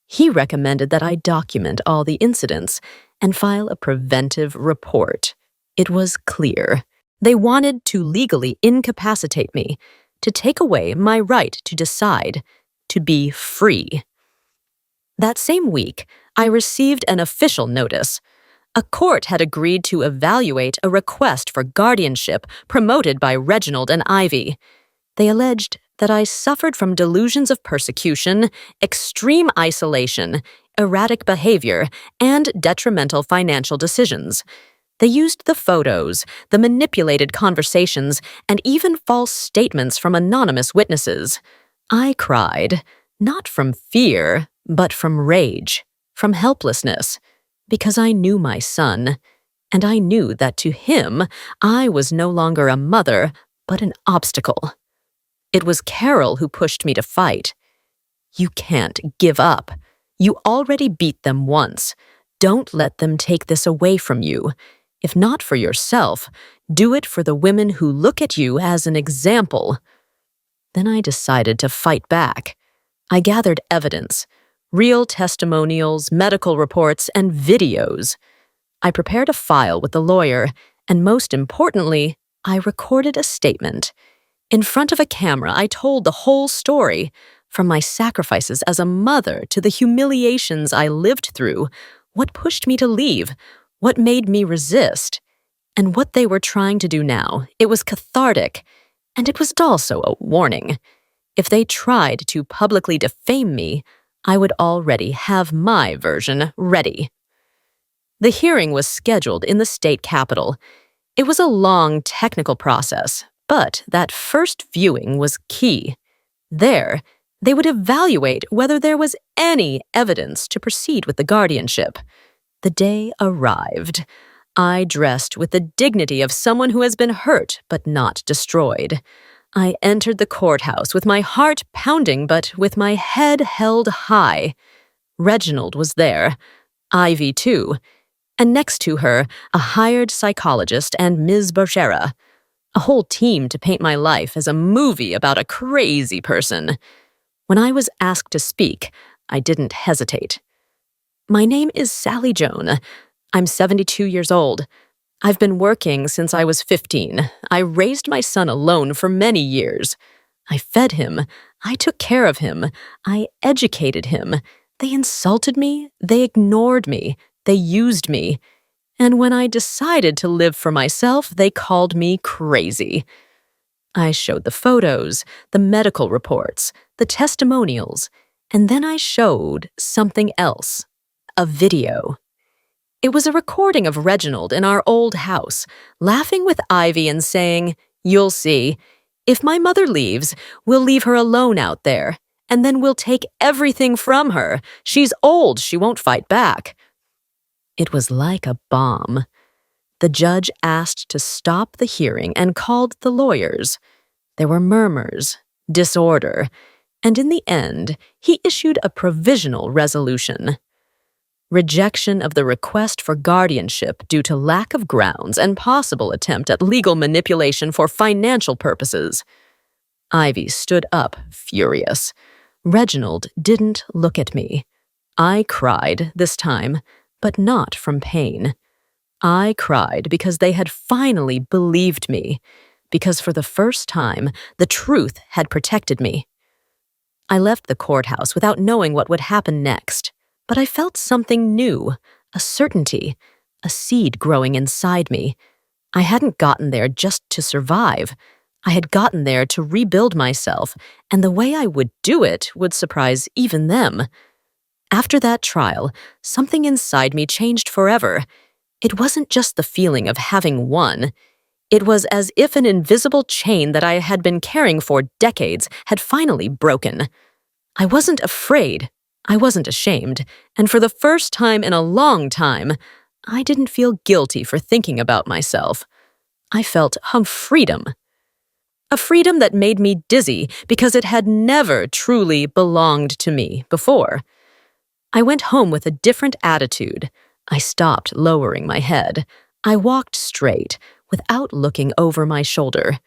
He recommended that I document all the incidents and file a preventive report. It was clear. They wanted to legally incapacitate me, to take away my right to decide, to be free. That same week, I received an official notice. A court had agreed to evaluate a request for guardianship promoted by Reginald and Ivy. They alleged that I suffered from delusions of persecution, extreme isolation, erratic behavior, and detrimental financial decisions. They used the photos, the manipulated conversations, and even false statements from anonymous witnesses. I cried, not from fear, but from rage, from helplessness, because I knew my son, and I knew that to him I was no longer a mother, but an obstacle. It was Carol who pushed me to fight. "You can't give up. You already beat them once. Don't let them take this away from you. If not for yourself, do it for the women who look at you as an example." Then I decided to fight back. I gathered evidence, real testimonials, medical reports, and videos. I prepared a file with the lawyer, and most importantly, I recorded a statement. In front of a camera, I told the whole story, from my sacrifices as a mother to the humiliations I lived through, what pushed me to leave, what made me resist, and what they were trying to do now. It was cathartic, and it was also a warning. If they tried to publicly defame me, I would already have my version ready. The hearing was scheduled in the state capitol. It was a long, technical process, but that first viewing was key. There, they would evaluate whether there was any evidence to proceed with the guardianship. The day arrived. I dressed with the dignity of someone who has been hurt but not destroyed. I entered the courthouse with my heart pounding but with my head held high. Reginald was there, Ivy too, and next to her, a hired psychologist and Ms. Bergera. A whole team to paint my life as a movie about a crazy person. When I was asked to speak, I didn't hesitate. My name is Sally Joan. I'm 72 years old. I've been working since I was 15. I raised my son alone for many years. I fed him. I took care of him. I educated him. They insulted me. They ignored me. They used me. And when I decided to live for myself, they called me crazy. I showed the photos, the medical reports, the testimonials, and then I showed something else, a video. It was a recording of Reginald in our old house, laughing with Ivy and saying, "You'll see. If my mother leaves, we'll leave her alone out there, and then we'll take everything from her. She's old, she won't fight back." It was like a bomb. The judge asked to stop the hearing and called the lawyers. There were murmurs, disorder, and in the end, he issued a provisional resolution. Rejection of the request for guardianship due to lack of grounds and possible attempt at legal manipulation for financial purposes. Ivy stood up, furious. Reginald didn't look at me. I cried this time, but not from pain. I cried because they had finally believed me, because for the first time, the truth had protected me. I left the courthouse without knowing what would happen next, but I felt something new, a certainty, a seed growing inside me. I hadn't gotten there just to survive. I had gotten there to rebuild myself, and the way I would do it would surprise even them. After that trial, something inside me changed forever. It wasn't just the feeling of having won. It was as if an invisible chain that I had been carrying for decades had finally broken. I wasn't afraid. I wasn't ashamed. And for the first time in a long time, I didn't feel guilty for thinking about myself. I felt a freedom. A freedom that made me dizzy because it had never truly belonged to me before. I went home with a different attitude. I stopped lowering my head. I walked straight, without looking over my shoulder.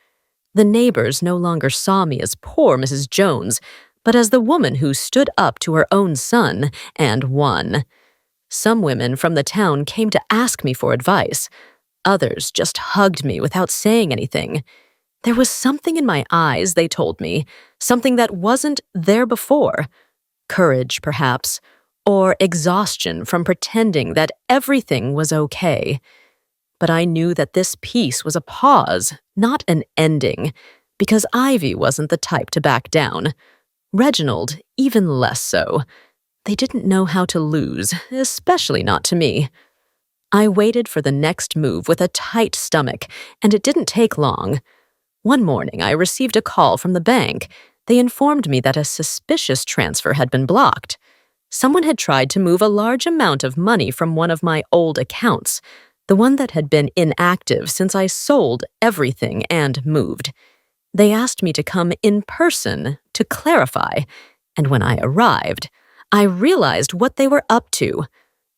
The neighbors no longer saw me as poor Mrs. Jones, but as the woman who stood up to her own son and won. Some women from the town came to ask me for advice. Others just hugged me without saying anything. There was something in my eyes, they told me, something that wasn't there before. Courage, perhaps, or exhaustion from pretending that everything was okay. But I knew that this peace was a pause, not an ending, because Ivy wasn't the type to back down. Reginald, even less so. They didn't know how to lose, especially not to me. I waited for the next move with a tight stomach, and it didn't take long. One morning, I received a call from the bank. They informed me that a suspicious transfer had been blocked. Someone had tried to move a large amount of money from one of my old accounts, the one that had been inactive since I sold everything and moved. They asked me to come in person to clarify, and when I arrived, I realized what they were up to.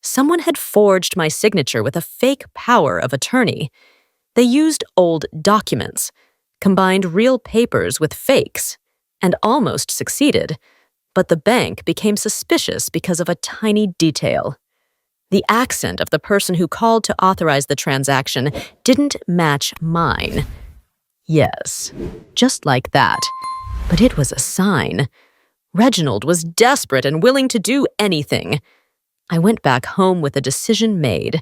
Someone had forged my signature with a fake power of attorney. They used old documents, combined real papers with fakes, and almost succeeded. But the bank became suspicious because of a tiny detail. The accent of the person who called to authorize the transaction didn't match mine. Yes, just like that. But it was a sign. Reginald was desperate and willing to do anything. I went back home with a decision made.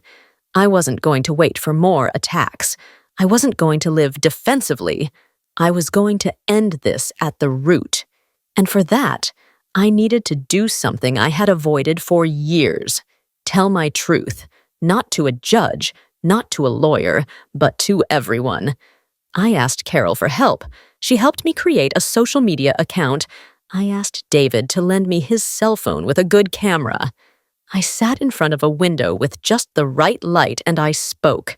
I wasn't going to wait for more attacks. I wasn't going to live defensively. I was going to end this at the root. And for that, I needed to do something I had avoided for years. Tell my truth, not to a judge, not to a lawyer, but to everyone. I asked Carol for help. She helped me create a social media account. I asked David to lend me his cell phone with a good camera. I sat in front of a window with just the right light and I spoke.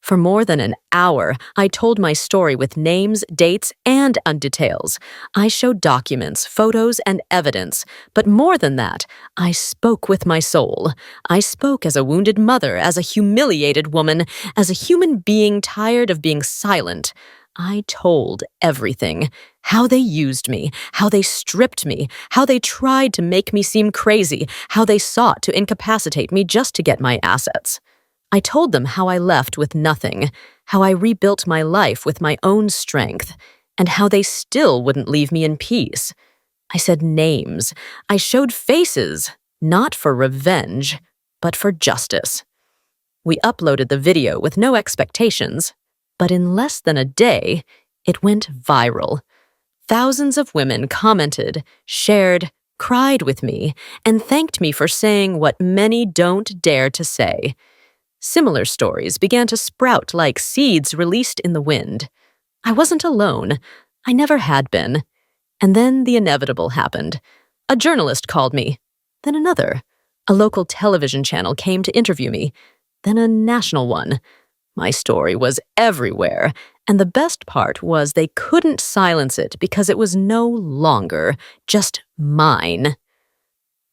For more than an hour, I told my story with names, dates, and details. I showed documents, photos, and evidence. But more than that, I spoke with my soul. I spoke as a wounded mother, as a humiliated woman, as a human being tired of being silent. I told everything. How they used me, how they stripped me, how they tried to make me seem crazy, how they sought to incapacitate me just to get my assets. I told them how I left with nothing, how I rebuilt my life with my own strength, and how they still wouldn't leave me in peace. I said names. I showed faces, not for revenge, but for justice. We uploaded the video with no expectations, but in less than a day, it went viral. Thousands of women commented, shared, cried with me, and thanked me for saying what many don't dare to say. Similar stories began to sprout like seeds released in the wind. I wasn't alone. I never had been. And then the inevitable happened. A journalist called me. Then another. A local television channel came to interview me. Then a national one. My story was everywhere, and the best part was they couldn't silence it because it was no longer just mine.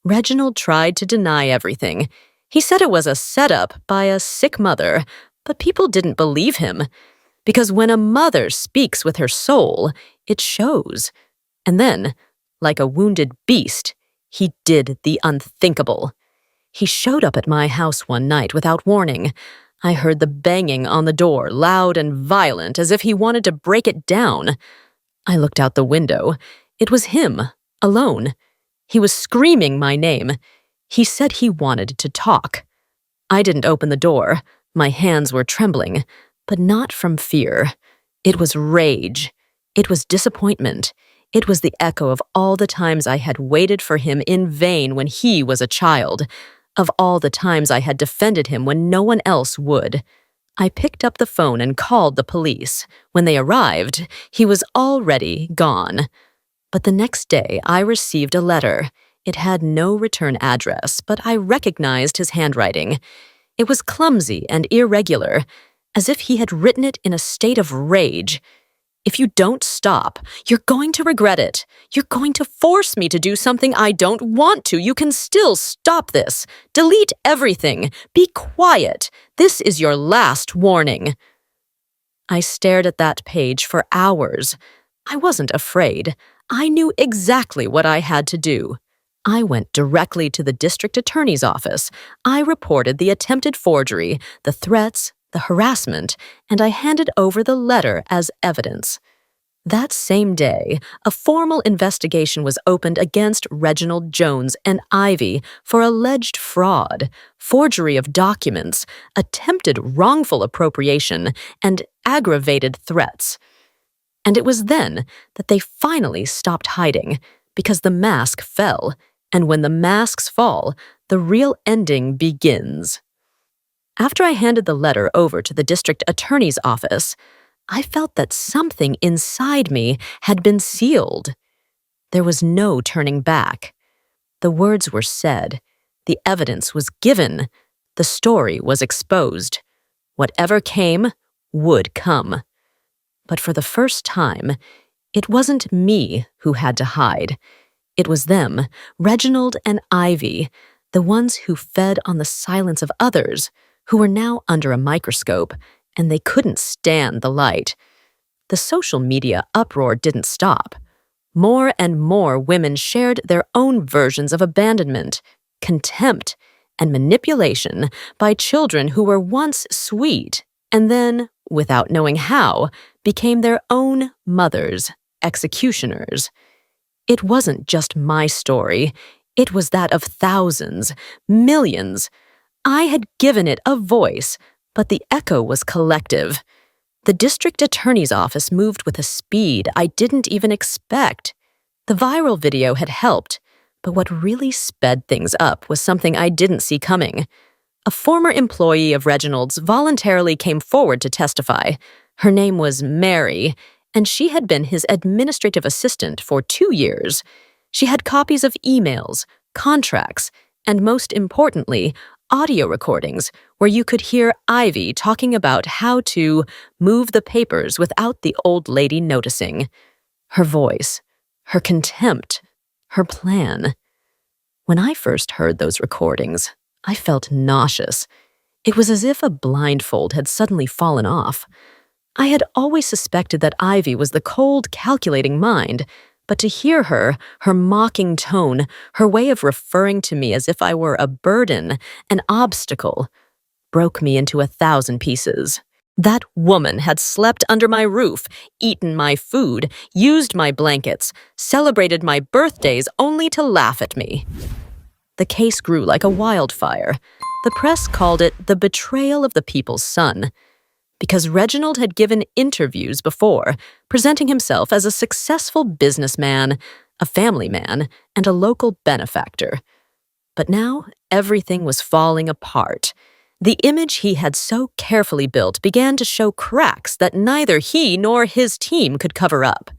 Reginald tried to deny everything. He said it was a setup by a sick mother, but people didn't believe him. Because when a mother speaks with her soul, it shows. And then, like a wounded beast, he did the unthinkable. He showed up at my house one night without warning. I heard the banging on the door, loud and violent, as if he wanted to break it down. I looked out the window. It was him, alone. He was screaming my name. He said he wanted to talk. I didn't open the door. My hands were trembling, but not from fear. It was rage. It was disappointment. It was the echo of all the times I had waited for him in vain when he was a child, of all the times I had defended him when no one else would. I picked up the phone and called the police. When they arrived, he was already gone. But the next day, I received a letter. It had no return address, but I recognized his handwriting. It was clumsy and irregular, as if he had written it in a state of rage. If you don't stop, you're going to regret it. You're going to force me to do something I don't want to. You can still stop this. Delete everything. Be quiet. This is your last warning. I stared at that page for hours. I wasn't afraid. I knew exactly what I had to do. I went directly to the district attorney's office. I reported the attempted forgery, the threats, the harassment, and I handed over the letter as evidence. That same day, a formal investigation was opened against Reginald Jones and Ivy for alleged fraud, forgery of documents, attempted wrongful appropriation, and aggravated threats. And it was then that they finally stopped hiding, because the mask fell, and when the masks fall, the real ending begins. After I handed the letter over to the district attorney's office, I felt that something inside me had been sealed. There was no turning back. The words were said. The evidence was given. The story was exposed. Whatever came would come. But for the first time, it wasn't me who had to hide. It was them, Reginald and Ivy, the ones who fed on the silence of others, who were now under a microscope, and they couldn't stand the light. The social media uproar didn't stop. More and more women shared their own versions of abandonment, contempt, and manipulation by children who were once sweet and then, without knowing how, became their own mothers, executioners. It wasn't just my story. It was that of thousands, millions. I had given it a voice, but the echo was collective. The district attorney's office moved with a speed I didn't even expect. The viral video had helped, but what really sped things up was something I didn't see coming. A former employee of Reginald's voluntarily came forward to testify. Her name was Mary, and she had been his administrative assistant for 2 years. She had copies of emails, contracts, and most importantly, audio recordings where you could hear Ivy talking about how to move the papers without the old lady noticing. Her voice, her contempt, her plan. When I first heard those recordings, I felt nauseous. It was as if a blindfold had suddenly fallen off. I had always suspected that Ivy was the cold, calculating mind, but to hear her mocking tone, her way of referring to me as if I were a burden, an obstacle, broke me into 1,000 pieces. That woman had slept under my roof, eaten my food, used my blankets, celebrated my birthdays only to laugh at me. The case grew like a wildfire. The press called it the betrayal of the people's son, because Reginald had given interviews before, presenting himself as a successful businessman, a family man, and a local benefactor. But now everything was falling apart. The image he had so carefully built began to show cracks that neither he nor his team could cover up.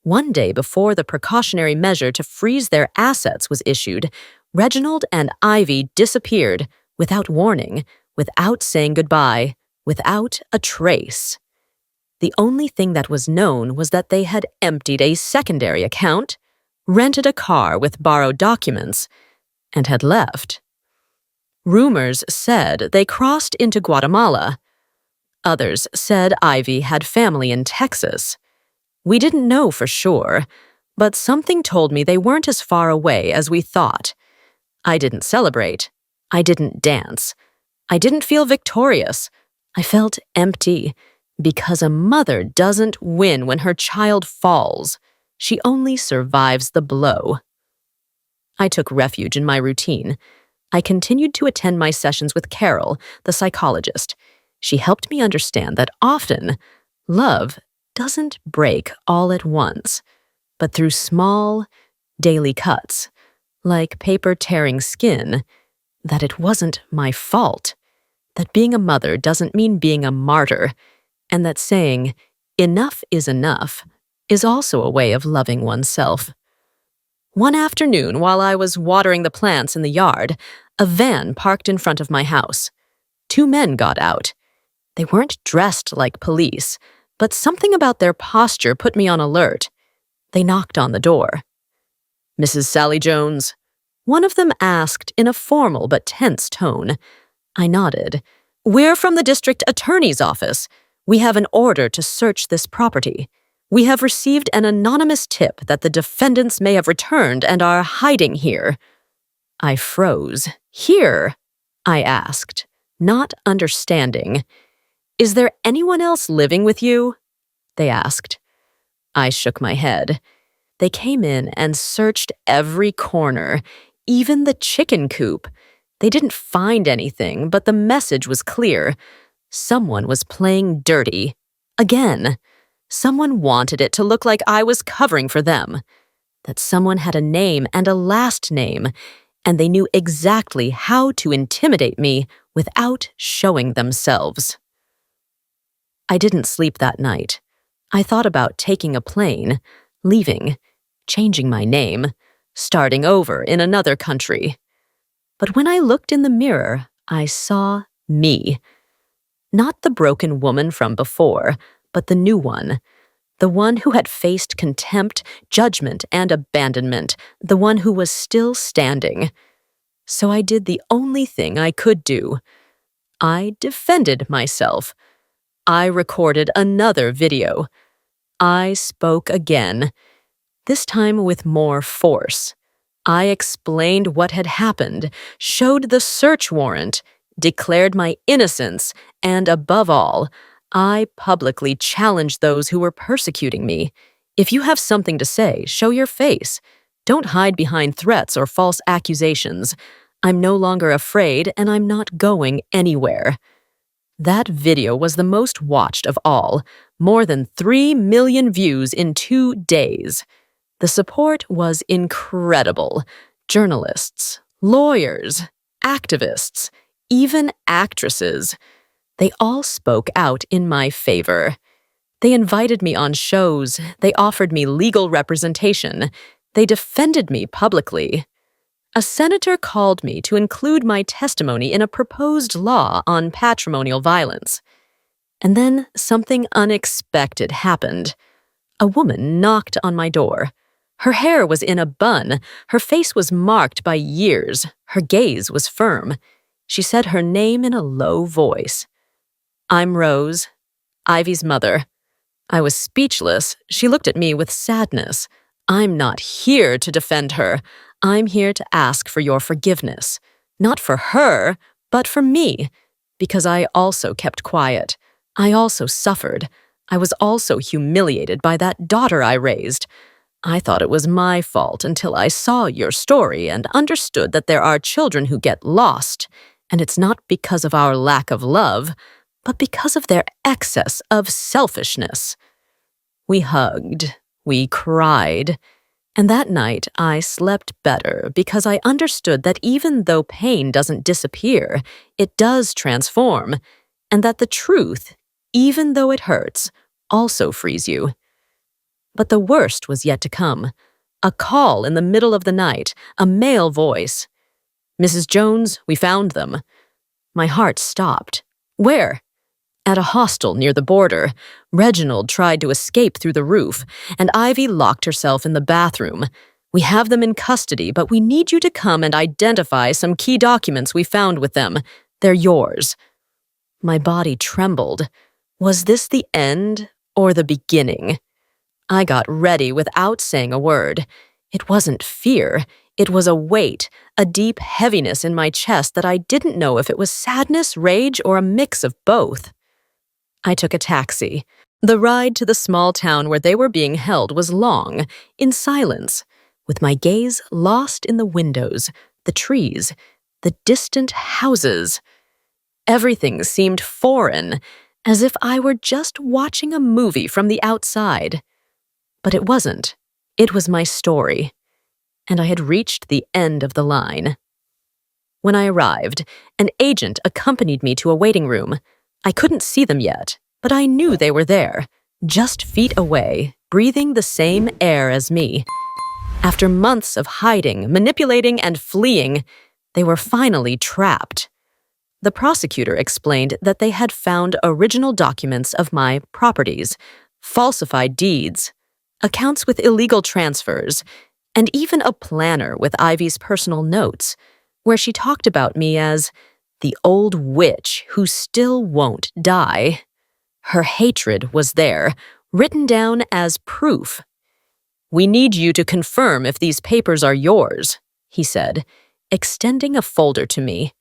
One day before the precautionary measure to freeze their assets was issued, Reginald and Ivy disappeared without warning, without saying goodbye, without a trace. The only thing that was known was that they had emptied a secondary account, rented a car with borrowed documents, and had left. Rumors said they crossed into Guatemala. Others said Ivy had family in Texas. We didn't know for sure, but something told me they weren't as far away as we thought. I didn't celebrate. I didn't dance. I didn't feel victorious. I felt empty, because a mother doesn't win when her child falls. She only survives the blow. I took refuge in my routine. I continued to attend my sessions with Carol, the psychologist. She helped me understand that often, love doesn't break all at once, but through small, daily cuts, like paper tearing skin, that it wasn't my fault, that being a mother doesn't mean being a martyr, and that saying, enough is also a way of loving oneself. One afternoon, while I was watering the plants in the yard, a van parked in front of my house. 2 men got out. They weren't dressed like police, but something about their posture put me on alert. They knocked on the door. "Mrs. Sally Jones?" One of them asked in a formal but tense tone. I nodded. "We're from the district attorney's office. We have an order to search this property. We have received an anonymous tip that the defendants may have returned and are hiding here." I froze. "Here?" I asked, not understanding. "Is there anyone else living with you?" they asked. I shook my head. They came in and searched every corner, even the chicken coop. They didn't find anything, but the message was clear. Someone was playing dirty. Again. Someone wanted it to look like I was covering for them. That someone had a name and a last name, and they knew exactly how to intimidate me without showing themselves. I didn't sleep that night. I thought about taking a plane, leaving, changing my name, starting over in another country. But when I looked in the mirror, I saw me. Not the broken woman from before, but the new one. The one who had faced contempt, judgment, and abandonment. The one who was still standing. So I did the only thing I could do. I defended myself. I recorded another video. I spoke again. this time with more force. I explained what had happened, showed the search warrant, declared my innocence, and above all, I publicly challenged those who were persecuting me. If you have something to say, show your face. Don't hide behind threats or false accusations. I'm no longer afraid, and I'm not going anywhere. That video was the most watched of all, more than 3 million views in 2 days. The support was incredible. Journalists, lawyers, activists, even actresses. They all spoke out in my favor. They invited me on shows. They offered me legal representation. They defended me publicly. A senator called me to include my testimony in a proposed law on patrimonial violence. And then something unexpected happened. A woman knocked on my door. Her hair was in a bun. Her face was marked by years. Her gaze was firm. She said her name in a low voice. "I'm Rose, Ivy's mother." I was speechless. She looked at me with sadness. "I'm not here to defend her. I'm here to ask for your forgiveness. Not for her, but for me. Because I also kept quiet. I also suffered. I was also humiliated by that daughter I raised. I thought it was my fault until I saw your story and understood that there are children who get lost, and it's not because of our lack of love, but because of their excess of selfishness." We hugged, we cried, and that night I slept better because I understood that even though pain doesn't disappear, it does transform, and that the truth, even though it hurts, also frees you. But the worst was yet to come. A call in the middle of the night, a male voice. "Mrs. Jones, we found them." My heart stopped. "Where?" "At a hostel near the border. Reginald tried to escape through the roof, and Ivy locked herself in the bathroom. We have them in custody, but we need you to come and identify some key documents we found with them. They're yours." My body trembled. Was this the end or the beginning? I got ready without saying a word. It wasn't fear. It was a weight, a deep heaviness in my chest that I didn't know if it was sadness, rage, or a mix of both. I took a taxi. The ride to the small town where they were being held was long, in silence, with my gaze lost in the windows, the trees, the distant houses. Everything seemed foreign, as if I were just watching a movie from the outside. But it wasn't. It was my story. And I had reached the end of the line. When I arrived, an agent accompanied me to a waiting room. I couldn't see them yet, but I knew they were there, just feet away, breathing the same air as me. After months of hiding, manipulating, and fleeing, they were finally trapped. The prosecutor explained that they had found original documents of my properties, falsified deeds, accounts with illegal transfers, and even a planner with Ivy's personal notes, where she talked about me as the old witch who still won't die. Her hatred was there, written down as proof. "We need you to confirm if these papers are yours," he said, extending a folder to me.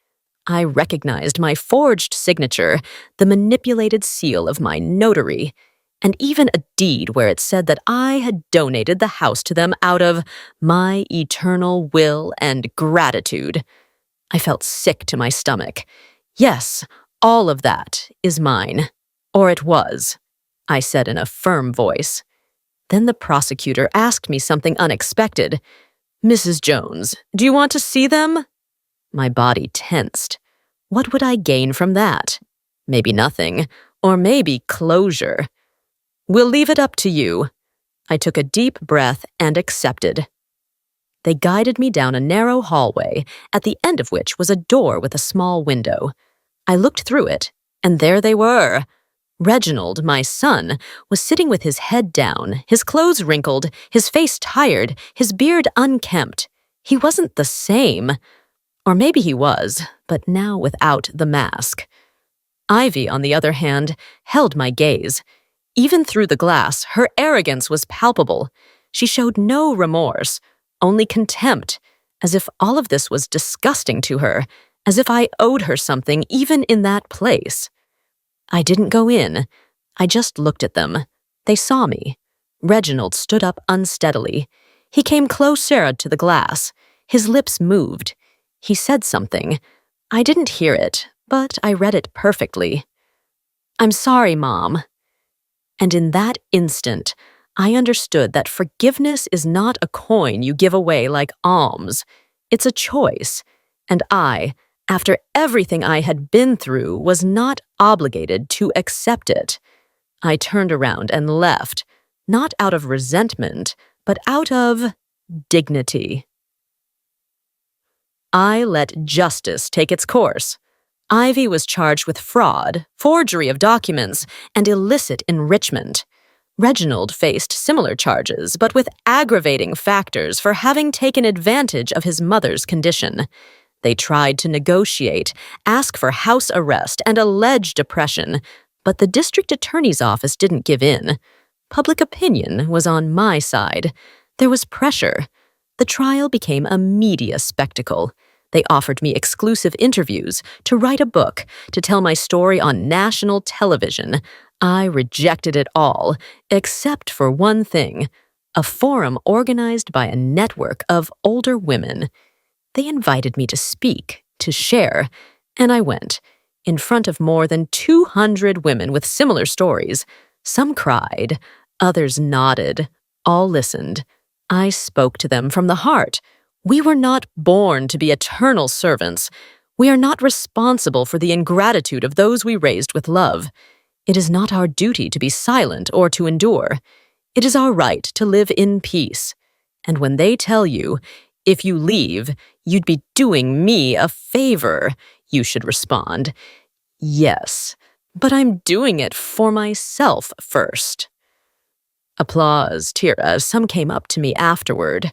I recognized my forged signature, the manipulated seal of my notary, and even a deed where it said that I had donated the house to them out of my eternal will and gratitude. I felt sick to my stomach. Yes, all of that is mine. Or it was, I said in a firm voice. Then the prosecutor asked me something unexpected. "Mrs. Jones, do you want to see them?" My body tensed. What would I gain from that? Maybe nothing, or maybe closure. "We'll leave it up to you." I took a deep breath and accepted. They guided me down a narrow hallway, at the end of which was a door with a small window. I looked through it, and there they were. Reginald, my son, was sitting with his head down, his clothes wrinkled, his face tired, his beard unkempt. He wasn't the same. Or maybe he was, but now without the mask. Ivy, on the other hand, held my gaze. Even through the glass, her arrogance was palpable. She showed no remorse, only contempt, as if all of this was disgusting to her, as if I owed her something even in that place. I didn't go in. I just looked at them. They saw me. Reginald stood up unsteadily. He came closer to the glass. His lips moved. He said something. I didn't hear it, but I read it perfectly. "I'm sorry, Mom." And in that instant, I understood that forgiveness is not a coin you give away like alms. It's a choice. And I, after everything I had been through, was not obligated to accept it. I turned around and left, not out of resentment, but out of dignity. I let justice take its course. Ivy was charged with fraud, forgery of documents, and illicit enrichment. Reginald faced similar charges, but with aggravating factors for having taken advantage of his mother's condition. They tried to negotiate, ask for house arrest, and allege depression, but the district attorney's office didn't give in. Public opinion was on my side. There was pressure. The trial became a media spectacle. They offered me exclusive interviews, to write a book, to tell my story on national television. I rejected it all, except for one thing: a forum organized by a network of older women. They invited me to speak, to share, and I went, in front of more than 200 women with similar stories. Some cried, others nodded, all listened. I spoke to them from the heart. We were not born to be eternal servants. We are not responsible for the ingratitude of those we raised with love. It is not our duty to be silent or to endure. It is our right to live in peace. And when they tell you, "If you leave, you'd be doing me a favor," you should respond, "Yes, but I'm doing it for myself first." Applause, as some came up to me afterward.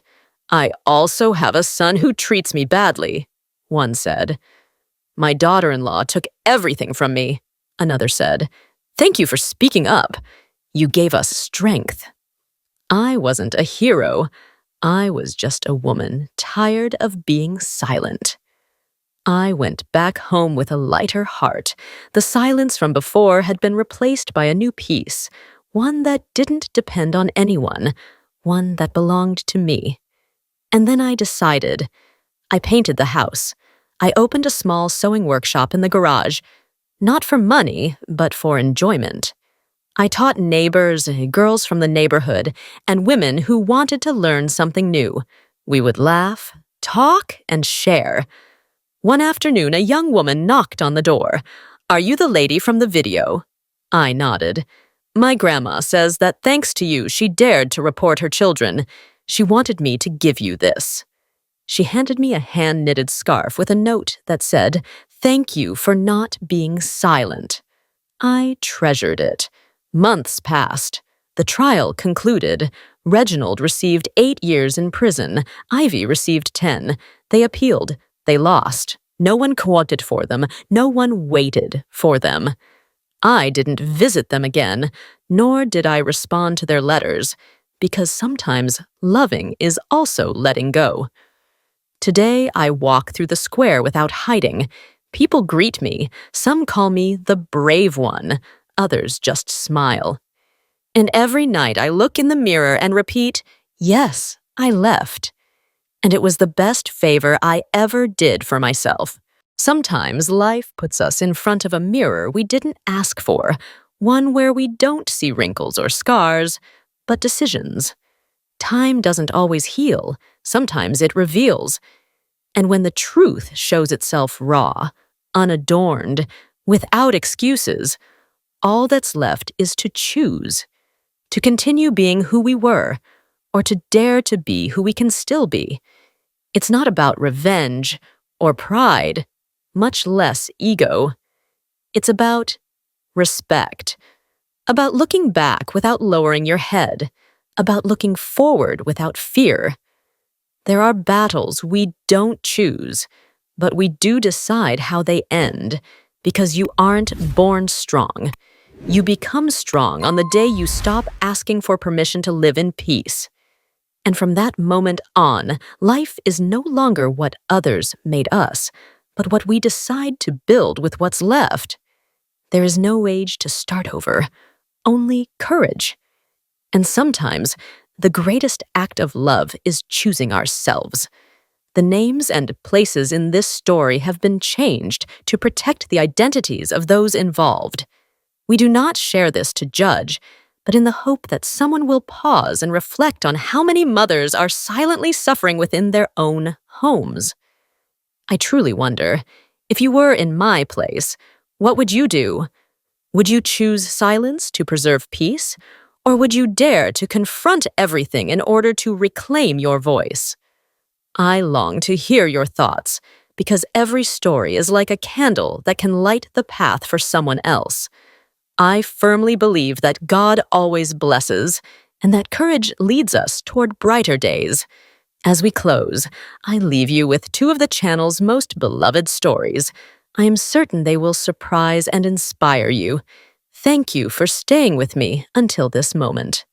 "I also have a son who treats me badly," one said. "My daughter-in-law took everything from me," another said. "Thank you for speaking up. You gave us strength." I wasn't a hero. I was just a woman tired of being silent. I went back home with a lighter heart. The silence from before had been replaced by a new peace, one that didn't depend on anyone, one that belonged to me. And then I decided. I painted the house. I opened a small sewing workshop in the garage, not for money, but for enjoyment. I taught neighbors, girls from the neighborhood, and women who wanted to learn something new. We would laugh, talk, and share. One afternoon, a young woman knocked on the door. "Are you the lady from the video?" I nodded. "My grandma says that thanks to you, she dared to report her children. She wanted me to give you this." She handed me a hand-knitted scarf with a note that said, "Thank you for not being silent." I treasured it. Months passed. The trial concluded. Reginald received 8 years in prison. Ivy received 10. They appealed. They lost. No one quoted for them. No one waited for them. I didn't visit them again, nor did I respond to their letters, because sometimes loving is also letting go. Today, I walk through the square without hiding. People greet me. Some call me the brave one. Others just smile. And every night I look in the mirror and repeat, "Yes, I left." And it was the best favor I ever did for myself. Sometimes life puts us in front of a mirror we didn't ask for, one where we don't see wrinkles or scars, but decisions. Time doesn't always heal. Sometimes it reveals. And when the truth shows itself raw, unadorned, without excuses, all that's left is to choose, to continue being who we were, or to dare to be who we can still be. It's not about revenge or pride, much less ego. It's about respect, about looking back without lowering your head, about looking forward without fear. There are battles we don't choose, but we do decide how they end, because you aren't born strong. You become strong on the day you stop asking for permission to live in peace. And from that moment on, life is no longer what others made us, but what we decide to build with what's left. There is no age to start over, only courage. And sometimes, the greatest act of love is choosing ourselves. The names and places in this story have been changed to protect the identities of those involved. We do not share this to judge, but in the hope that someone will pause and reflect on how many mothers are silently suffering within their own homes. I truly wonder, if you were in my place, what would you do? Would you choose silence to preserve peace, or would you dare to confront everything in order to reclaim your voice? I long to hear your thoughts, because every story is like a candle that can light the path for someone else. I firmly believe that God always blesses, and that courage leads us toward brighter days. As we close, I leave you with two of the channel's most beloved stories. I am certain they will surprise and inspire you. Thank you for staying with me until this moment.